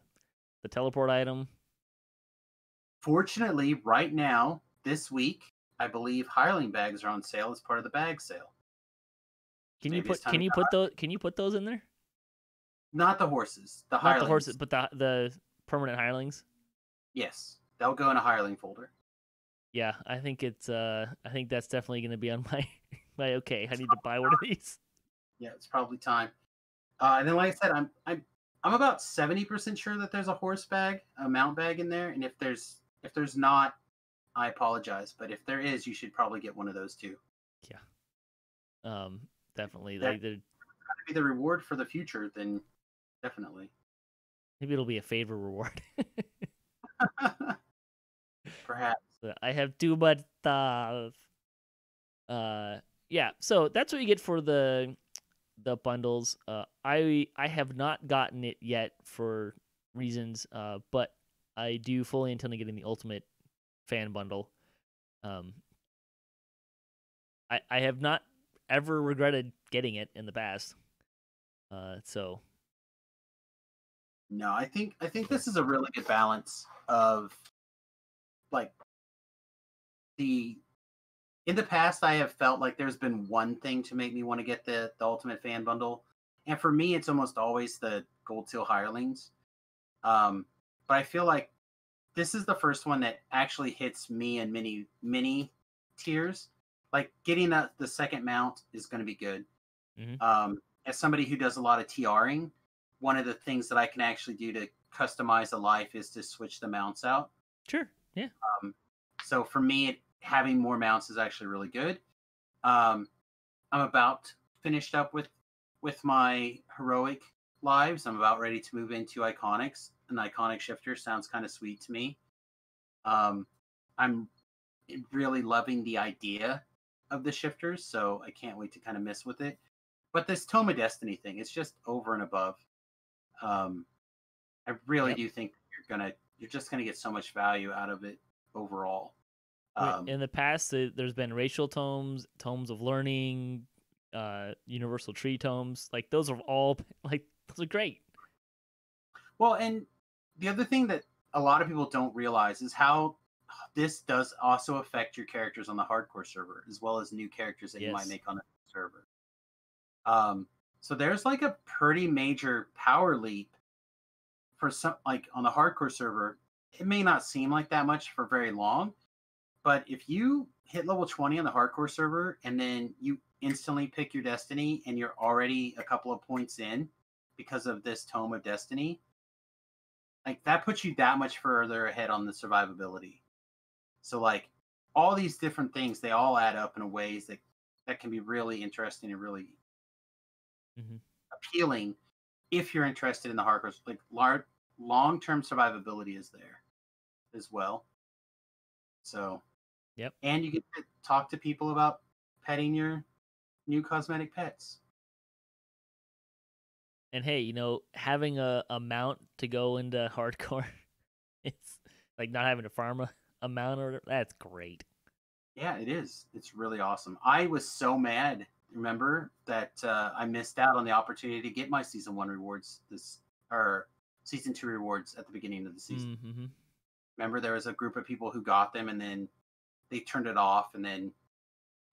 teleport item. Fortunately, right now, this week, I believe hireling bags are on sale as part of the bag sale. Can you put those in there? Not the horses. Not hirelings. The horses, but the permanent hirelings. Yes, they'll go in a hireling folder. Yeah, I think that's definitely going to be on my okay. I need to buy one of these. Yeah, it's probably time. And then, like I said, I'm about 70% sure that there's a horse bag, a mount bag in there. And if there's not, I apologize. But if there is, you should probably get one of those too. Yeah. Definitely. That's going to be the reward for the future. Then definitely. Maybe it'll be a favor reward. Perhaps. I have too much stuff. Yeah. So that's what you get for the bundles. I have not gotten it yet for reasons, but I do fully intend on getting the ultimate fan bundle. I have not ever regretted getting it in the past. So no, I think this is a really good balance of like the in the past I have felt like there's been one thing to make me want to get the Ultimate Fan Bundle, and for me it's almost always the Gold Seal Hirelings. But I feel like this is the first one that actually hits me in many tiers. Like getting the second mount is going to be good. As somebody who does a lot of TRing, one of the things that I can actually do to customize a life is to switch the mounts out. Sure. Yeah. So for me, having more mounts is actually really good. I'm about finished up with my heroic lives. I'm about ready to move into iconics. An iconic shifter sounds kind of sweet to me. I'm really loving the idea of the shifters, so I can't wait to kind of mess with it. But this Tome of Destiny thing, it's just over and above. I really do think you're just gonna get so much value out of it overall. In the past, there's been racial tomes, tomes of learning, universal tree tomes. Like those are all those are great. Well, and the other thing that a lot of people don't realize is how this does also affect your characters on the hardcore server, as well as new characters that you might make on the server. So there's like a pretty major power leap for some, like on the hardcore server. It may not seem like that much for very long, but if you hit level 20 on the hardcore server and then you instantly pick your destiny and you're already a couple of points in because of this Tome of Destiny, like that puts you that much further ahead on the survivability. So like all these different things, they all add up in ways that can be really interesting and really appealing if you're interested in the hardcore. Like long-term survivability is there as well. So, and you get to talk to people about petting your new cosmetic pets. And hey, having a mount to go into hardcore, it's like not having to farm a mount or that's great. Yeah, it is. It's really awesome. I was so mad, remember, that I missed out on the opportunity to get my season 1 rewards or season 2 rewards at the beginning of the season. Remember, there was a group of people who got them and then they turned it off, and then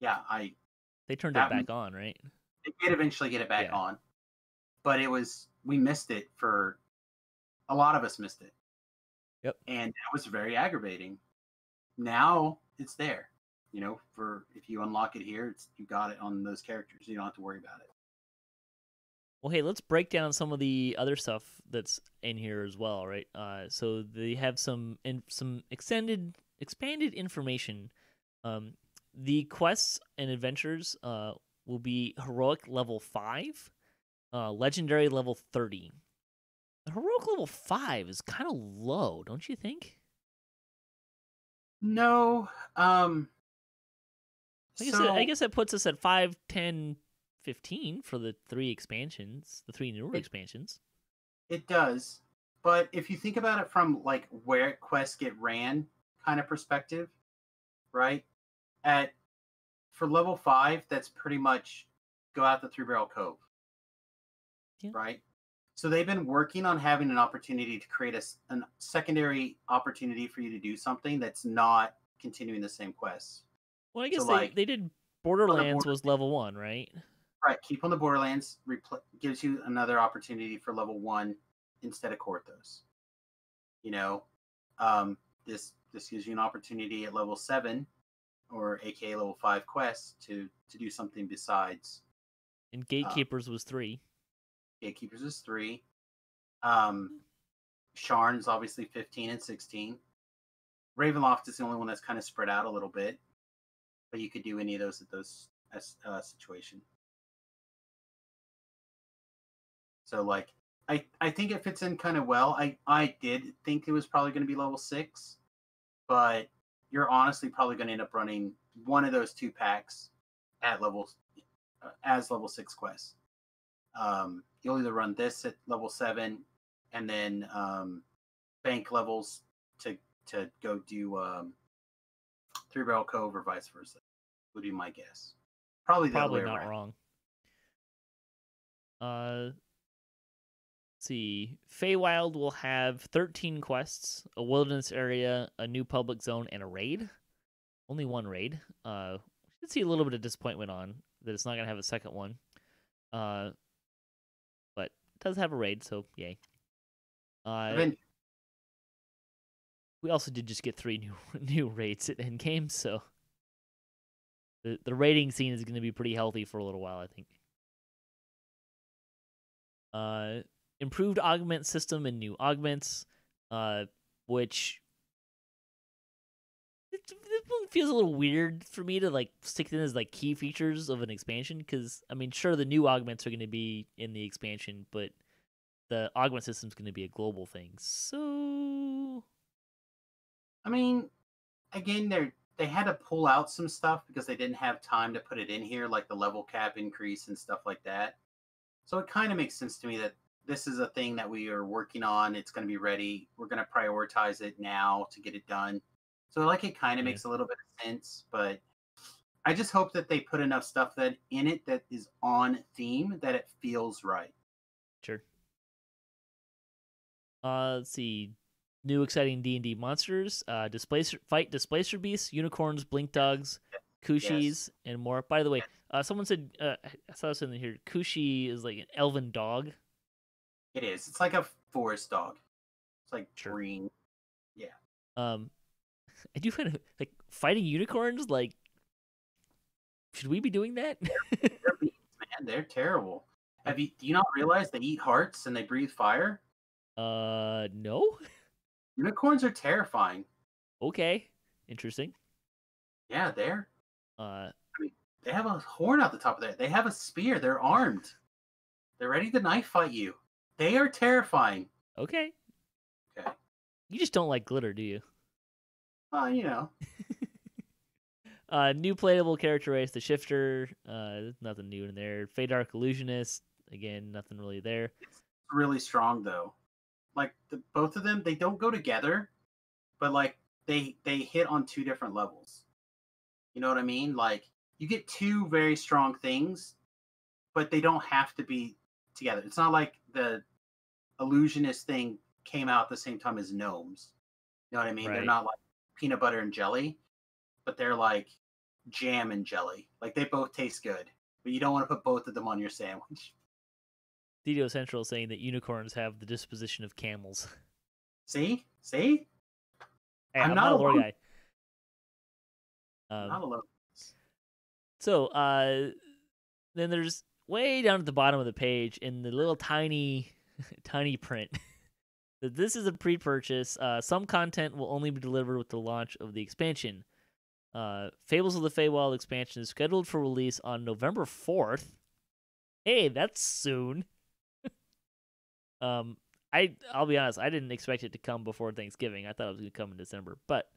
they turned it back on, right? They did eventually get it back on, but we missed it. For a lot of us missed it. And that was very aggravating. Now it's there, for if you unlock it here, you got it on those characters. You don't have to worry about it. Well, hey, let's break down some of the other stuff that's in here as well, right? So they have some expanded information. The quests and adventures will be heroic level 5, legendary level 30. The heroic level 5 is kind of low, don't you think? No. I guess that puts us at 5, 10, 15 for the 3 expansions, the 3 newer expansions. It does. But if you think about it from like where quests get ran kind of perspective, right? For level 5, that's pretty much go out the 3-barrel cove. Right? So they've been working on having an opportunity to create a secondary opportunity for you to do something that's not continuing the same quests. Well, I guess they did Borderlands was level 1, right? Right. Keep on the Borderlands gives you another opportunity for level 1 instead of Korthos. This gives you an opportunity at level 7 or aka level 5 quests to do something besides. And Gatekeepers was 3. Gatekeepers is 3. Sharn is obviously 15 and 16. Ravenloft is the only one that's kind of spread out a little bit, but you could do any of those at those situation. So like I think it fits in kind of well. I did think it was probably going to be level 6, but you're honestly probably going to end up running one of those 2 packs at as level 6 quests. You'll either run this at level 7 and then bank levels to go do 3-barrel cove or vice versa. Would be my guess. Probably the other way not around. Wrong. Let's see. Feywild will have 13 quests, a wilderness area, a new public zone, and a raid. only one raid. We should see a little bit of disappointment on that it's not going to have a second one. But it does have a raid, so yay. We also did just get 3 new raids at endgame, so the raiding scene is going to be pretty healthy for a little while, I think. Improved augment system and new augments, which it feels a little weird for me to like stick in as like key features of an expansion, because I mean, sure, the new augments are going to be in the expansion, but the augment system is going to be a global thing. So, I mean, again, they had to pull out some stuff because they didn't have time to put it in here, like the level cap increase and stuff like that. So it kind of makes sense to me that this is a thing that we are working on. It's going to be ready. We're going to prioritize it now to get it done. So like it kind of makes a little bit of sense, but I just hope that they put enough stuff that in it that is on theme that it feels right. Sure. Let's see. New exciting D&D monsters. Displacer beasts, unicorns, blink dogs, kushis, and more. By the way, someone said I saw something here. Kushi is like an elven dog. It is. It's like a forest dog. It's like green. Yeah. I do kind of like fighting unicorns. Like, should we be doing that? They're beasts, man. They're terrible. Do you not realize they eat hearts and they breathe fire? No. Unicorns are terrifying. Okay, interesting. Yeah, they're. I mean, they have a horn out the top of there. They have a spear. They're armed. They're ready to knife fight you. They are terrifying. Okay. Okay. You just don't like glitter, do you? You know. New playable character race, the Shifter. Nothing new in there. Feydark Illusionist. Again, nothing really there. It's really strong though. Like both of them, they don't go together, but like they hit on 2 different levels. You know what I mean? Like you get 2 very strong things, but they don't have to be together. It's not like the illusionist thing came out at the same time as gnomes. You know what I mean? Right. They're not like peanut butter and jelly, but they're like jam and jelly. Like they both taste good, but you don't want to put both of them on your sandwich. DDO Central is saying that unicorns have the disposition of camels. See? Hey, I'm not a lore guy. Not alone. So, then there's way down at the bottom of the page in the little tiny print that this is a pre-purchase. Some content will only be delivered with the launch of the expansion. Fables of the Feywild expansion is scheduled for release on November 4th. Hey, that's soon. I'll be honest, I didn't expect it to come before Thanksgiving. I thought it was going to come in December. But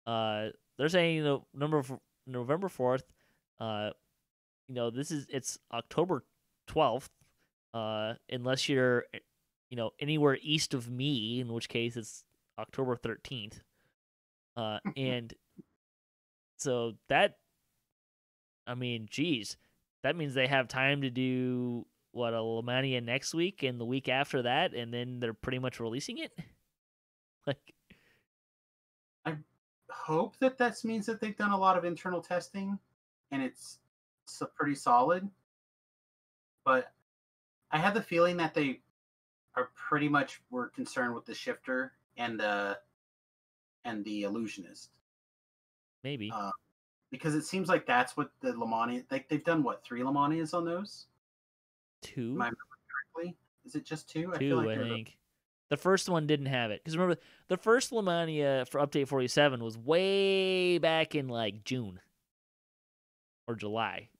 they're saying November 4th. It's October 12th. Unless you're anywhere east of me, in which case it's October 13th. And so that, I mean, geez, that means they have time to do a Lemania next week and the week after that, and then they're pretty much releasing it. Like, I hope that means that they've done a lot of internal testing, and it's pretty solid. But I have the feeling that they are pretty much were concerned with the Shifter and the Illusionist. Maybe. Because it seems like that's what the Lemania, like they've done 3 Lemanias on those? 2? Am I remember correctly? Is it just 2? 2, I think. The first one didn't have it. Because remember, the first Lemania for Update 47 was way back in like June or July.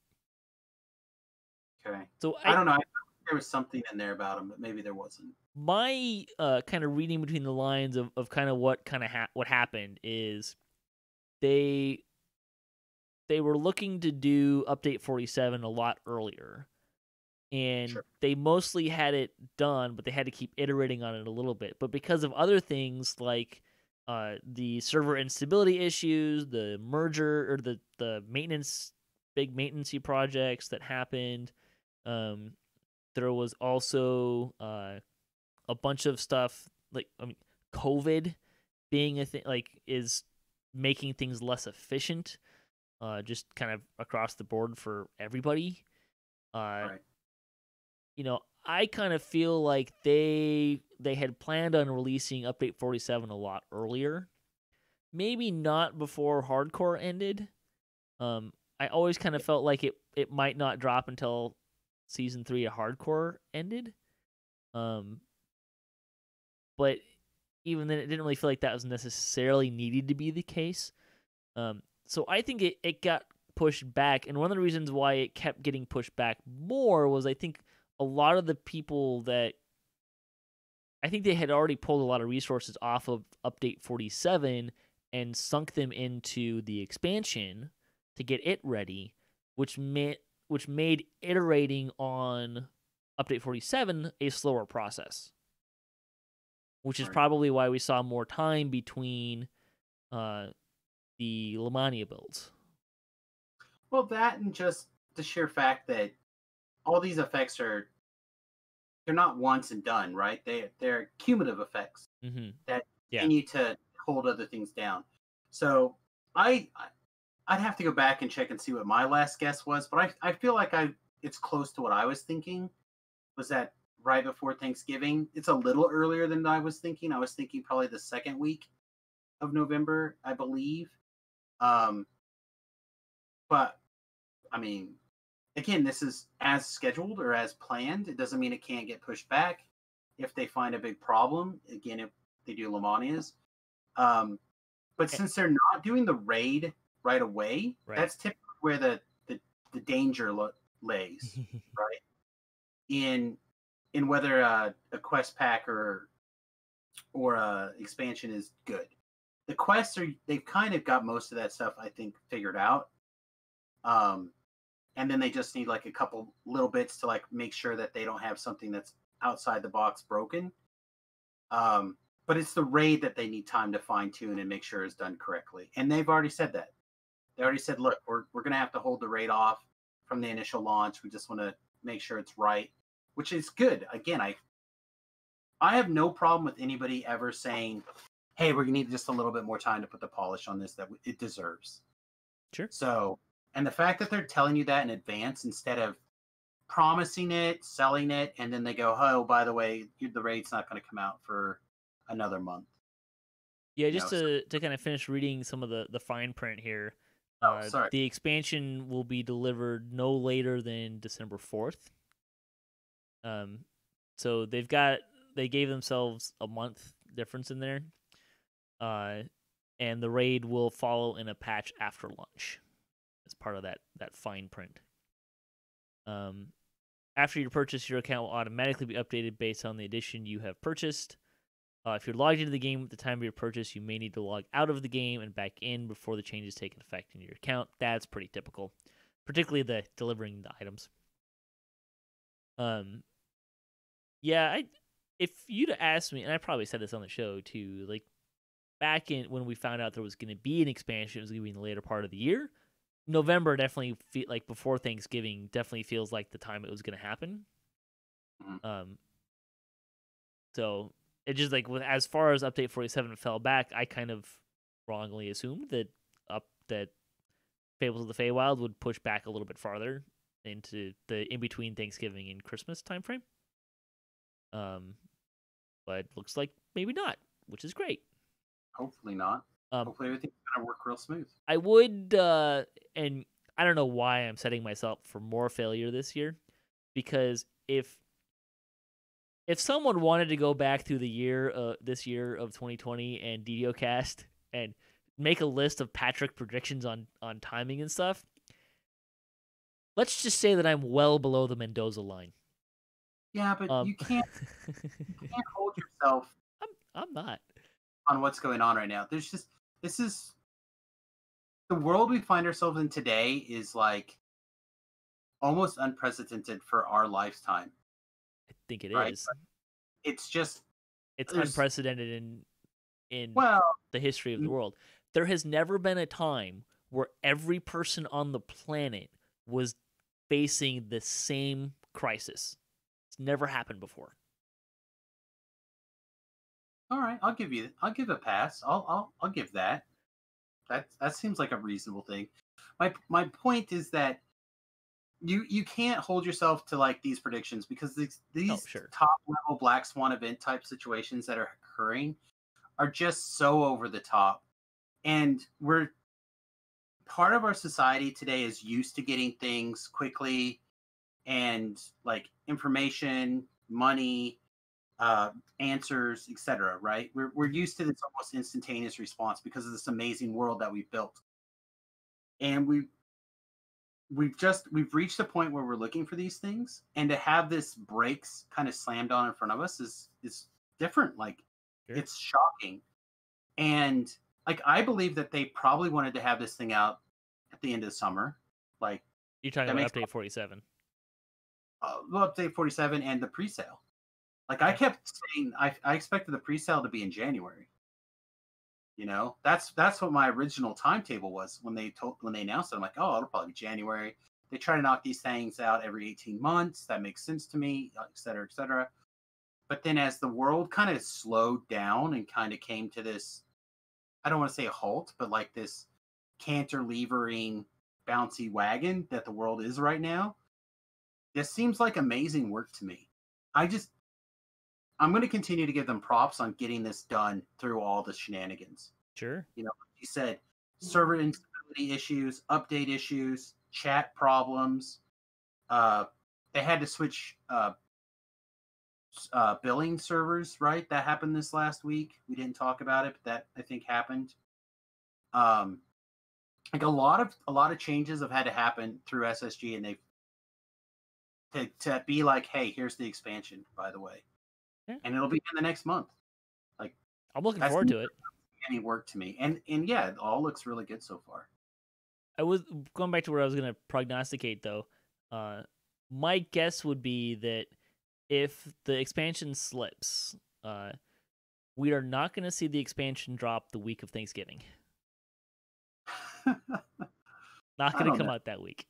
Okay. So I don't know. I thought there was something in there about them, but maybe there wasn't. My kind of reading between the lines of kind of what what happened is they were looking to do Update 47 a lot earlier. And sure. They mostly had it done, but they had to keep iterating on it a little bit. But because of other things like the server instability issues, the merger, or the maintenance, big maintenance projects that happened, there was also a bunch of stuff like, I mean, COVID being a thing, like, is making things less efficient, just kind of across the board for everybody. Right. I kind of feel like they had planned on releasing Update 47 a lot earlier. Maybe not before Hardcore ended. I always kind of felt like it might not drop until Season 3 of Hardcore ended. But even then, it didn't really feel like that was necessarily needed to be the case. So I think it got pushed back. And one of the reasons why it kept getting pushed back more was I think a lot of the people that I think they had already pulled a lot of resources off of Update 47 and sunk them into the expansion to get it ready, which made iterating on Update 47 a slower process. Which is probably why we saw more time between the Lamania builds. Well, that and just the sheer fact that all these effects they're not once and done, right? They're cumulative effects that continue to hold other things down. So I'd have to go back and check and see what my last guess was, but I feel like it's close to what I was thinking. Was that right before Thanksgiving? It's a little earlier than I was thinking. I was thinking probably the second week of November, I believe. But I mean, again, this is as scheduled or as planned. It doesn't mean it can't get pushed back if they find a big problem. Again, if they do Lamanias. But since they're not doing the raid right away, that's typically where the danger lays, right? In whether a quest pack or a expansion is good. The quests they've kind of got most of that stuff, I think, figured out. And then they just need like a couple little bits to like make sure that they don't have something that's outside the box broken. But it's the raid that they need time to fine tune and make sure is done correctly. And they've already said that. They already said, look, we're going to have to hold the raid off from the initial launch. We just want to make sure it's right, which is good. Again, I have no problem with anybody ever saying, hey, we're going to need just a little bit more time to put the polish on this that it deserves. Sure. So, and the fact that they're telling you that in advance instead of promising it, selling it, and then they go, oh, by the way, the raid's not going to come out for another month. Yeah, just to kind of finish reading some of the fine print here. Sorry. The expansion will be delivered no later than December 4th. So they gave themselves a month difference in there. And the raid will follow in a patch after launch as part of that fine print. After you purchase, your account will automatically be updated based on the edition you have purchased. If you're logged into the game at the time of your purchase, you may need to log out of the game and back in before the changes take effect in your account. That's pretty typical, particularly the delivering the items. If you'd asked me, and I probably said this on the show too, like back in when we found out there was going to be an expansion, it was going to be in the later part of the year. November definitely like before Thanksgiving definitely feels like the time it was going to happen. So it just like as far as Update 47 fell back, I kind of wrongly assumed that Fables of the Feywild would push back a little bit farther into the in between Thanksgiving and Christmas timeframe. But looks like maybe not, which is great. Hopefully not. Hopefully everything's gonna work real smooth. I would, and I don't know why I'm setting myself for more failure this year, because if someone wanted to go back through the year, this year of 2020 and DDOCast and make a list of Patrick predictions on timing and stuff, let's just say that I'm well below the Mendoza line. Yeah, but you can't hold yourself. I'm not on what's going on right now. This is the world we find ourselves in today is like almost unprecedented for our lifetime. I think it is. It's just it's unprecedented in the history of the world. There has never been a time where every person on the planet was facing the same crisis. It's never happened before. All right, I'll give a pass. I'll give that. That seems like a reasonable thing. My point is that you can't hold yourself to like these predictions because these top level Black Swan event type situations that are occurring are just so over the top. And part of our society today is used to getting things quickly and like information, money, answers, etc. Right? We're used to this almost instantaneous response because of this amazing world that we've built. And we've reached a point where we're looking for these things, and to have this brakes kind of slammed on in front of us is different. Like, it's shocking. And like, I believe that they probably wanted to have this thing out at the end of the summer. Like, you're talking about update 47. Well, update 47 and the pre-sale. Like, I kept saying I expected the pre-sale to be in January. You know, that's what my original timetable was when they announced it. I'm like, oh, it'll probably be January. They try to knock these things out every 18 months. That makes sense to me, et cetera, et cetera. But then as the world kind of slowed down and kind of came to this, I don't want to say a halt, but like this cantilevering, bouncy wagon that the world is right now, this seems like amazing work to me. I'm going to continue to give them props on getting this done through all the shenanigans. Sure. You know, like you said, server instability issues, update issues, chat problems. They had to switch billing servers, right? That happened this last week. We didn't talk about it, but that I think happened. Like a lot of changes have had to happen through SSG, and they've to be like, hey, here's the expansion, by the way. Yeah. And it'll be in the next month. Like, I'm looking forward to it. Any work to me, and yeah, it all looks really good so far. I was going back to where I was going to prognosticate though. My guess would be that if the expansion slips, we are not going to see the expansion drop the week of Thanksgiving. Not going to come out that week.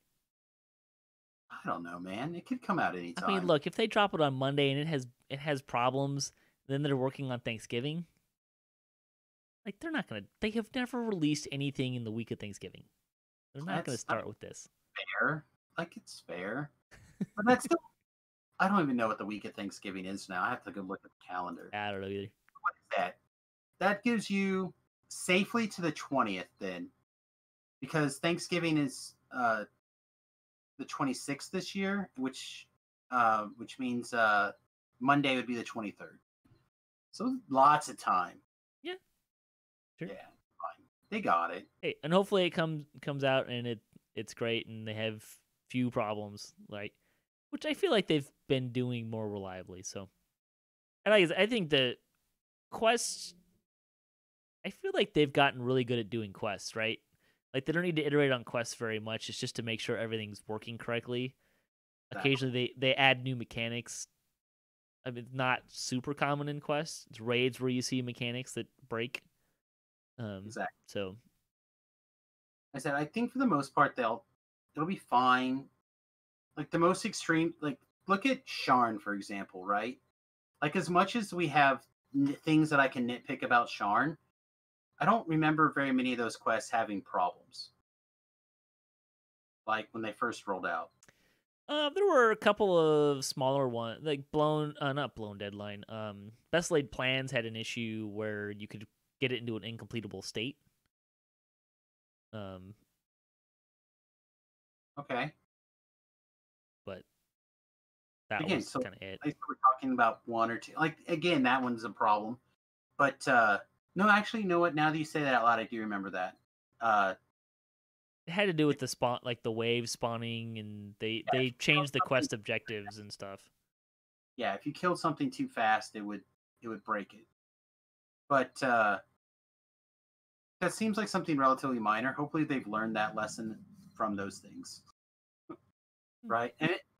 I don't know, man. It could come out anytime. I mean, look, if they drop it on Monday and it has problems, then they're working on Thanksgiving. Like, they're not gonna. They have never released anything in the week of Thanksgiving. They're not gonna start with this. Fair, like it's fair, but that's still. I don't even know what the week of Thanksgiving is now. I have to go look at the calendar. I don't know either. What is that? That gives you safely to the 20th then, because Thanksgiving is the 26th this year, which means Monday would be the 23rd. So lots of time. Yeah. Sure. Yeah, fine. They got it. Hey, and hopefully it comes out and it's great and they have few problems, like, which I feel like they've been doing more reliably. So, and I think the quests, I feel like they've gotten really good at doing quests, right? Like, they don't need to iterate on quests very much. It's just to make sure everything's working correctly. Exactly. Occasionally, they add new mechanics. I mean, it's not super common in quests. It's raids where you see mechanics that break. Exactly. So, I said, I think for the most part, it'll be fine. Like, the most extreme, like, look at Sharn, for example, right? Like, as much as we have things that I can nitpick about Sharn, I don't remember very many of those quests having problems. Like when they first rolled out. There were a couple of smaller ones, like not blown deadline. Best Laid Plans had an issue where you could get it into an incompletable state. Okay. But that was kind of it. We're talking about one or two. Like, again, that one's a problem. But no, actually, you know what? Now that you say that out loud, I do remember that. It had to do with the spawn, like the wave spawning, and they changed the quest objectives and stuff. Yeah, if you killed something too fast, it would break it. But that seems like something relatively minor. Hopefully, they've learned that lesson from those things, right?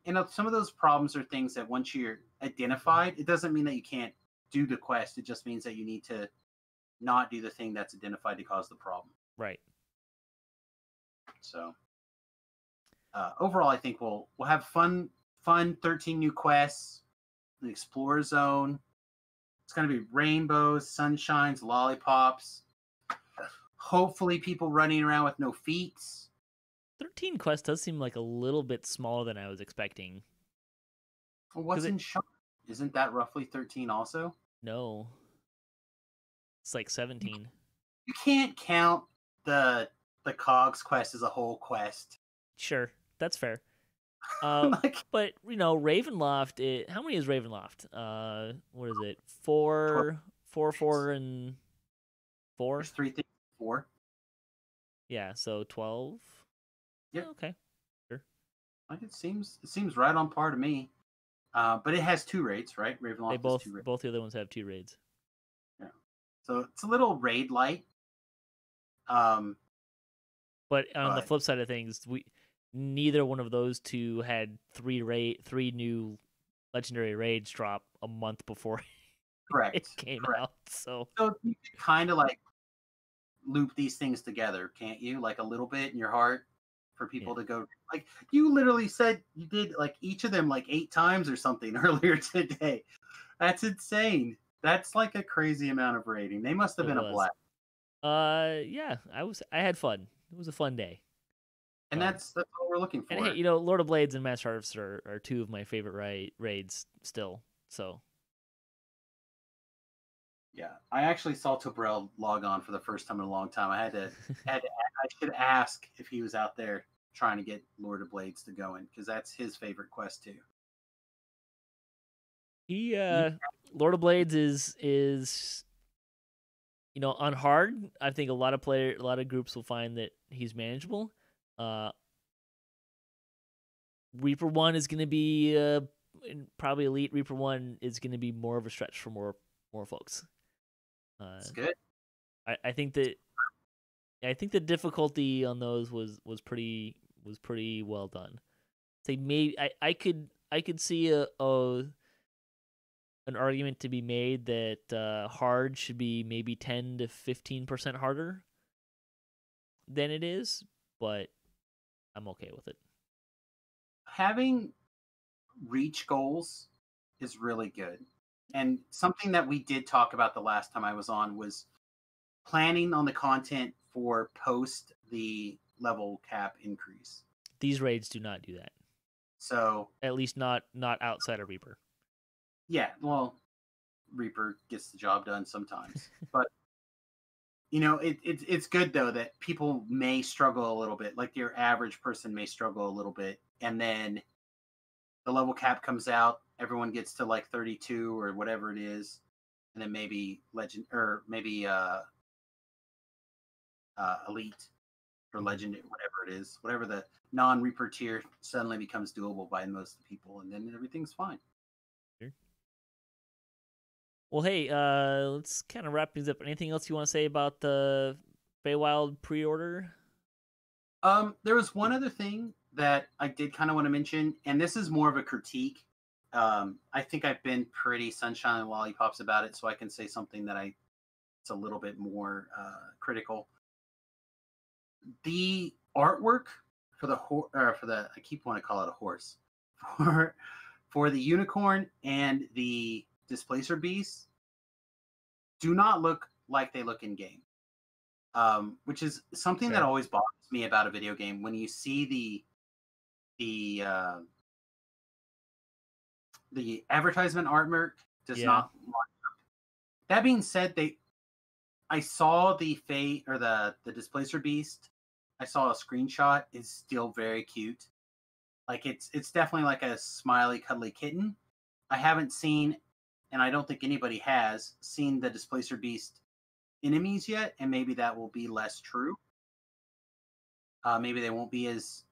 And some of those problems are things that once you're identified, it doesn't mean that you can't do the quest. It just means that you need to not do the thing that's identified to cause the problem. Right. So overall, I think we'll have fun 13 new quests, an Explorer Zone. It's going to be rainbows, sunshines, lollipops. Hopefully, people running around with no feats. 13 quests does seem like a little bit smaller than I was expecting. Well, what's in Shard? Isn't that roughly 13 also? No. It's like 17. You can't count the Cogs quest as a whole quest. Sure, that's fair. Like, but Ravenloft. How many is Ravenloft? What is it? 4, 4, and 4. There's 3 things. 4. Yeah, so 12. Yeah. Okay. Sure. Like it seems right on par to me. But it has 2 raids, right? Ravenloft They both has 2 raids. Both the other ones have 2 raids. Yeah. So it's a little raid light. But on the flip side of things, neither one of those 2 had 3 new legendary raids drop a month before correct. it came out. So you can kind of like loop these things together, can't you? Like a little bit in your heart for people to go. Like you literally said you did like each of them like 8 times or something earlier today. That's insane. That's like a crazy amount of raiding. They must have been a blast. Yeah, I had fun. It was a fun day. And that's what we're looking for. And hey, Lord of Blades and Master Harvester are 2 of my favorite raids still. So yeah, I actually saw Tobrel log on for the first time in a long time. I should ask if he was out there trying to get Lord of Blades to go in because that's his favorite quest too. Lord of Blades is on hard. I think a lot of groups will find that he's manageable. Reaper 1 is going to be probably Elite Reaper 1 is going to be more of a stretch for more folks. That's good. I think the difficulty on those was pretty well done. Say maybe I could see an argument to be made that hard should be maybe 10 to 15% harder than it is, but I'm okay with it. Having reach goals is really good. And something that we did talk about the last time I was on was planning on the content for post the level cap increase. These raids do not do that. So at least not outside of Reaper. Yeah, well, Reaper gets the job done sometimes. But it's good though that people may struggle a little bit, like your average person may struggle a little bit, and then the level cap comes out, everyone gets to like 32 or whatever it is, and then maybe legend or maybe elite or legend, whatever it is, whatever the non-Reaper tier suddenly becomes doable by most of the people, and then everything's fine. Sure. Well, hey, let's kind of wrap things up. Anything else you want to say about the Feywild pre-order? There was one other thing that I did kind of want to mention, and this is more of a critique. I think I've been pretty sunshine and lollipops about it, so I can say something that it's a little bit more critical. The artwork for the I keep wanting to call it a horse for the unicorn and the displacer beast do not look like they look in game, which is something that always bothers me about a video game. When you see the advertisement artwork does not line up. That being said, I saw the the displacer beast. I saw a screenshot. It's still very cute. Like it's definitely like a smiley, cuddly kitten. I haven't seen, and I don't think anybody has seen the displacer beast enemies yet, and maybe that will be less true. Maybe they won't be as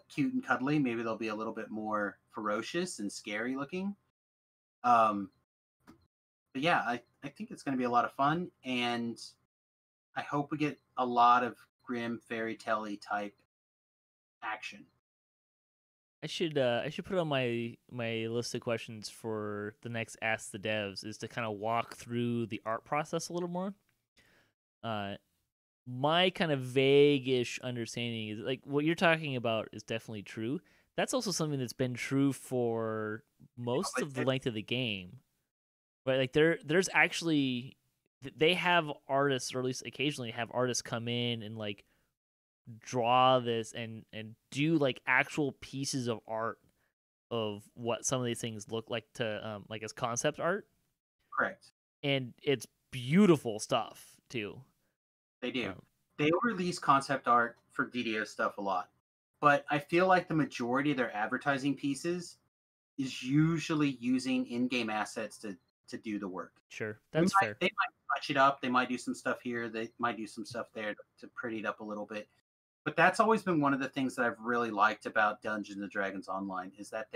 cute and cuddly. Maybe they'll be a little bit more ferocious and scary looking. But yeah, I think it's going to be a lot of fun, and I hope we get a lot of grim fairy tale-y type action. I should put on my list of questions for the next Ask the Devs is to kind of walk through the art process a little more. My kind of vague-ish understanding is like what you're talking about is definitely true. That's also something that's been true for most of the length of the game, right? Like there's actually they have artists, or at least occasionally have artists come in and like draw this and do like actual pieces of art of what some of these things look like to like as concept art. Correct. And it's beautiful stuff too. They do. They release concept art for DDO stuff a lot, but I feel like the majority of their advertising pieces is usually using in-game assets to do the work. Sure, that's fair. They might touch it up. They might do some stuff here. They might do some stuff there to pretty it up a little bit. But that's always been one of the things that I've really liked about Dungeons and Dragons Online is that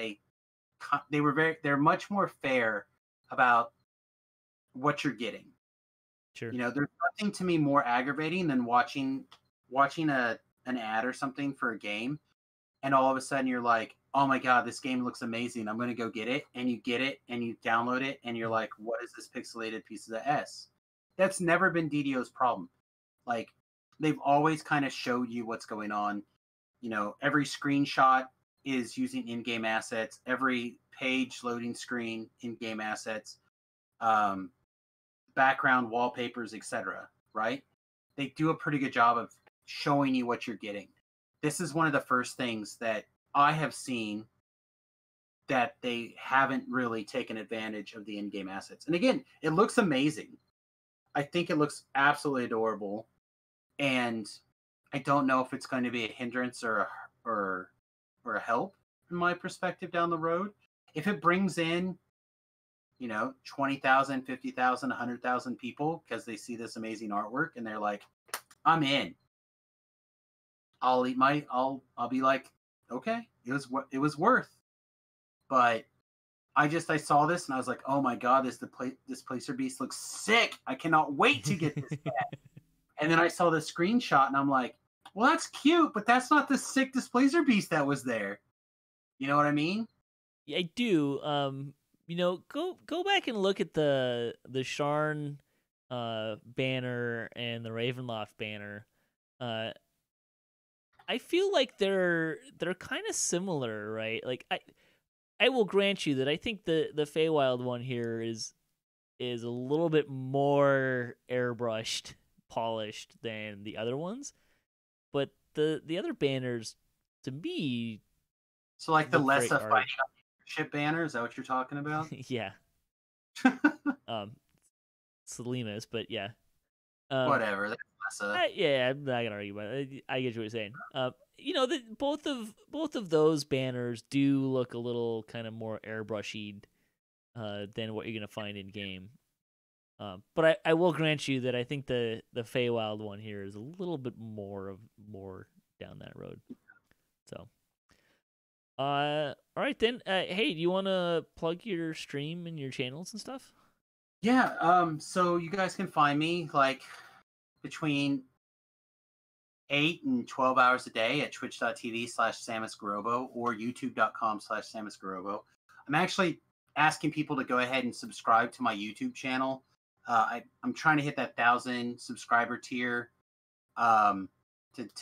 they're much more fair about what you're getting. Sure. You know, there's nothing to me more aggravating than watching an ad or something for a game, and all of a sudden you're like, oh my god, this game looks amazing, I'm going to go get it, and you get it, and you download it, and you're like, what is this pixelated piece of S? That's never been DDO's problem. Like, they've always kind of showed you what's going on. You know, every screenshot is using in-game assets, every page loading screen, in-game assets, background, wallpapers, etc., right? They do a pretty good job of showing you what you're getting. This is one of the first things that I have seen that they haven't really taken advantage of the in-game assets. And again, it looks amazing. I think it looks absolutely adorable. And I don't know if it's going to be a hindrance or a help in my perspective down the road. If it brings in, you know, 20,000, 50,000, 100,000 people because they see this amazing artwork and they're like, I'm in. I'll be like, okay, it was worth. But I saw this and I was like, oh my god, this Placer Beast looks sick. I cannot wait to get this back. And then I saw the screenshot and I'm like, well, that's cute, but that's not the sick Displacer Beast that was there. You know what I mean? Yeah, I do. You know, go back and look at the Sharn banner and the Ravenloft banner. I feel like they're kind of similar, right? Like I will grant you that I think the Feywild one here is a little bit more airbrushed, polished than the other ones, but the other banners to me, so like the Lessa fighting on ship banner, is that what you're talking about? Yeah. Salinas, but yeah. Whatever. That's Lessa. Yeah, I'm not gonna argue about it. I get what you're saying. You know, both of those banners do look a little kind of more airbrushy than what you're gonna find in game. But I will grant you that I think the Feywild one here is a little bit more down that road. So, all right then. Hey, do you want to plug your stream and your channels and stuff? Yeah. So you guys can find me like between 8 and 12 hours a day at twitch.tv/Samius Gurobo or youtube.com/Samius Gurobo. I'm actually asking people to go ahead and subscribe to my YouTube channel. I'm trying to hit that 1,000 subscriber tier to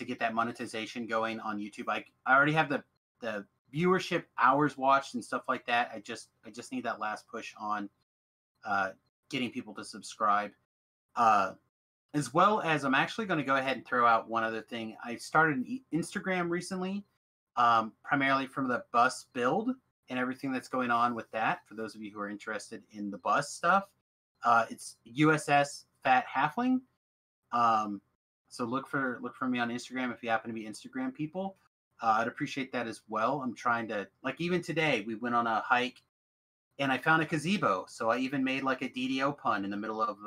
get that monetization going on YouTube. I already have the viewership, hours watched, and stuff like that. I just need that last push on getting people to subscribe. As well as I'm actually going to go ahead and throw out one other thing. I started an Instagram recently, primarily from the bus build and everything that's going on with that. For those of you who are interested in the bus stuff, it's USS Fat Halfling. So look for me on Instagram if you happen to be Instagram people. I'd appreciate that as well. I'm trying to, like, even today we went on a hike and I found a gazebo. So I even made like a DDO pun in the middle of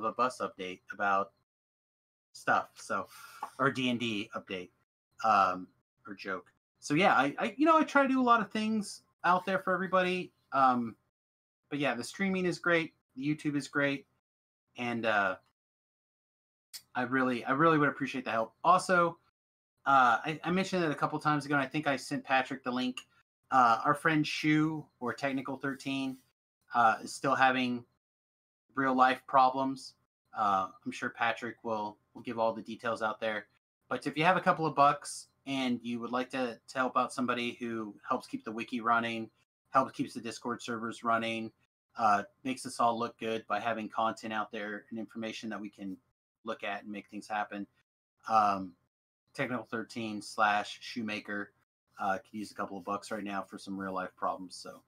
a bus update about stuff. So, or D&D update, or joke. So yeah, I try to do a lot of things out there for everybody. But yeah, the streaming is great. The YouTube is great. And, I really would appreciate the help. Also, I mentioned it a couple times ago, and I think I sent Patrick the link. Our friend Shu, or Technical 13, is still having real life problems. I'm sure Patrick will give all the details out there. But if you have a couple of bucks and you would like to help out somebody who helps keep the wiki running, helps keeps the Discord servers running, Makes us all look good by having content out there and information that we can look at and make things happen. Technical 13/Shoemaker could use a couple of bucks right now for some real life problems. So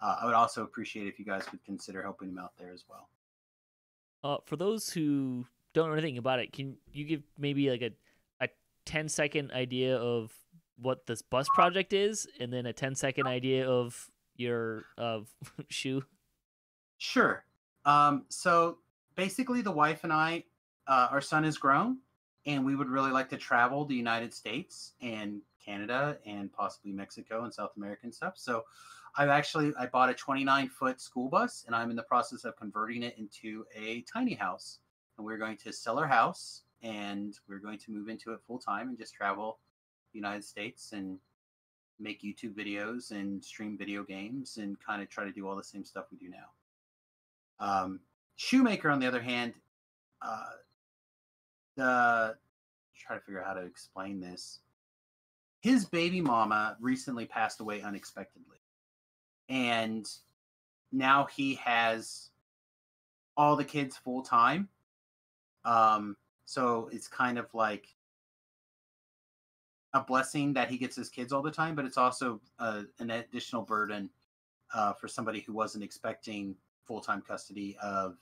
I would also appreciate if you guys would consider helping him out there as well. For those who don't know anything about it, can you give maybe like a 10-second idea of what this bus project is, and then a 10-second idea of your shoe? Sure. So basically, the wife and I, our son is grown, and we would really like to travel the United States and Canada and possibly Mexico and South America and stuff. So I bought a 29-foot school bus, and I'm in the process of converting it into a tiny house. And we're going to sell our house, and we're going to move into it full time and just travel the United States and make YouTube videos and stream video games and kind of try to do all the same stuff we do now. Shoemaker, on the other hand, try to figure out how to explain this. His baby mama recently passed away unexpectedly. And now he has all the kids full time. So it's kind of like a blessing that he gets his kids all the time, but it's also an additional burden for somebody who wasn't expecting full-time custody of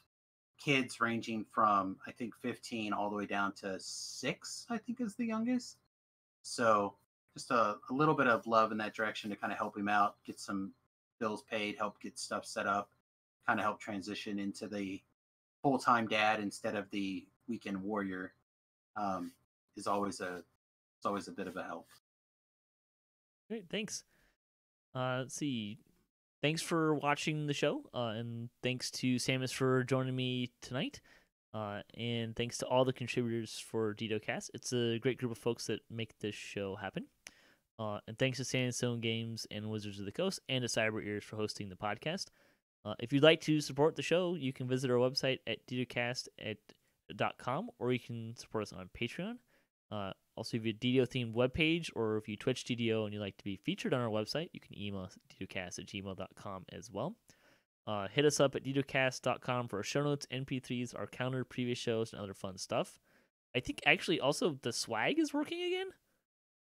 kids ranging from, I think, 15 all the way down to 6, I think is the youngest. So just a little bit of love in that direction to kind of help him out, get some bills paid, help get stuff set up, kind of help transition into the full-time dad instead of the weekend warrior, is always a bit of a help. Great, thanks. Let's see. Thanks for watching the show, and thanks to Samius for joining me tonight. And thanks to all the contributors for DDOCast. It's a great group of folks that make this show happen. And thanks to Sandstone Games and Wizards of the Coast and to Cyber Ears for hosting the podcast. If you'd like to support the show, you can visit our website at DDOCast.com, or you can support us on Patreon. Also, if you have a DDO-themed webpage, or if you Twitch DDO and you'd like to be featured on our website, you can email us at DDOcast@gmail.com as well. Hit us up at DDOcast.com for our show notes, MP3s, our calendar, previous shows, and other fun stuff. I think actually also the swag is working again.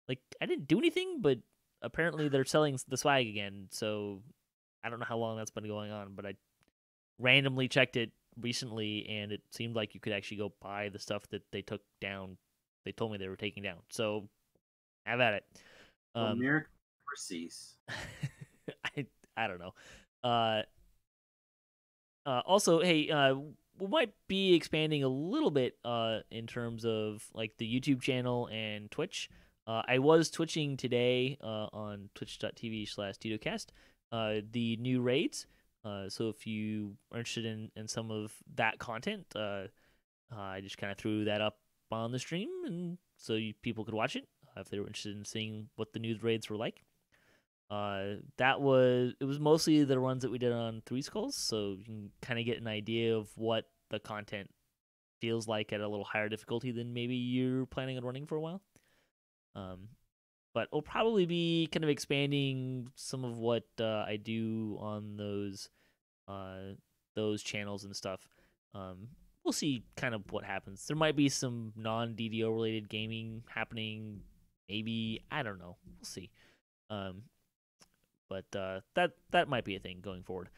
Like, I didn't do anything, but apparently they're selling the swag again, so I don't know how long that's been going on, but I randomly checked it recently, and it seemed like you could actually go buy the stuff that they took down. They told me they were taking down, so have at it. Miracle overseas. I don't know. Also, hey, we might be expanding a little bit in terms of like the YouTube channel and Twitch. I was twitching today on twitch.tv/DDOcast the new raids. So if you are interested in some of that content, I just kind of threw that up on the stream, and so people could watch it if they were interested in seeing what the new raids were like. It was mostly the runs that we did on Three Skulls, so you can kind of get an idea of what the content feels like at a little higher difficulty than maybe you're planning on running for a while. But we'll probably be kind of expanding some of what I do on those channels and stuff. We'll see kind of what happens. There might be some non-DDO related gaming happening. Maybe, I don't know. We'll see. But that might be a thing going forward.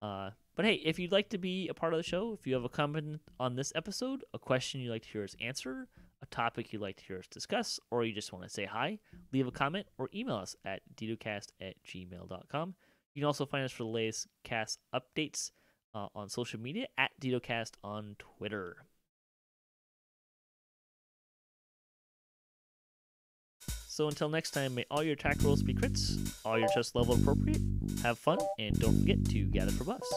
But hey, if you'd like to be a part of the show, if you have a comment on this episode, a question you'd like to hear us answer, a topic you'd like to hear us discuss, or you just want to say hi, leave a comment or email us at DDOcast@gmail.com. You can also find us for the latest cast updates on social media at DDOcast on Twitter. So until next time, may all your attack rolls be crits, all your chest level appropriate, have fun, and don't forget to gather for buffs.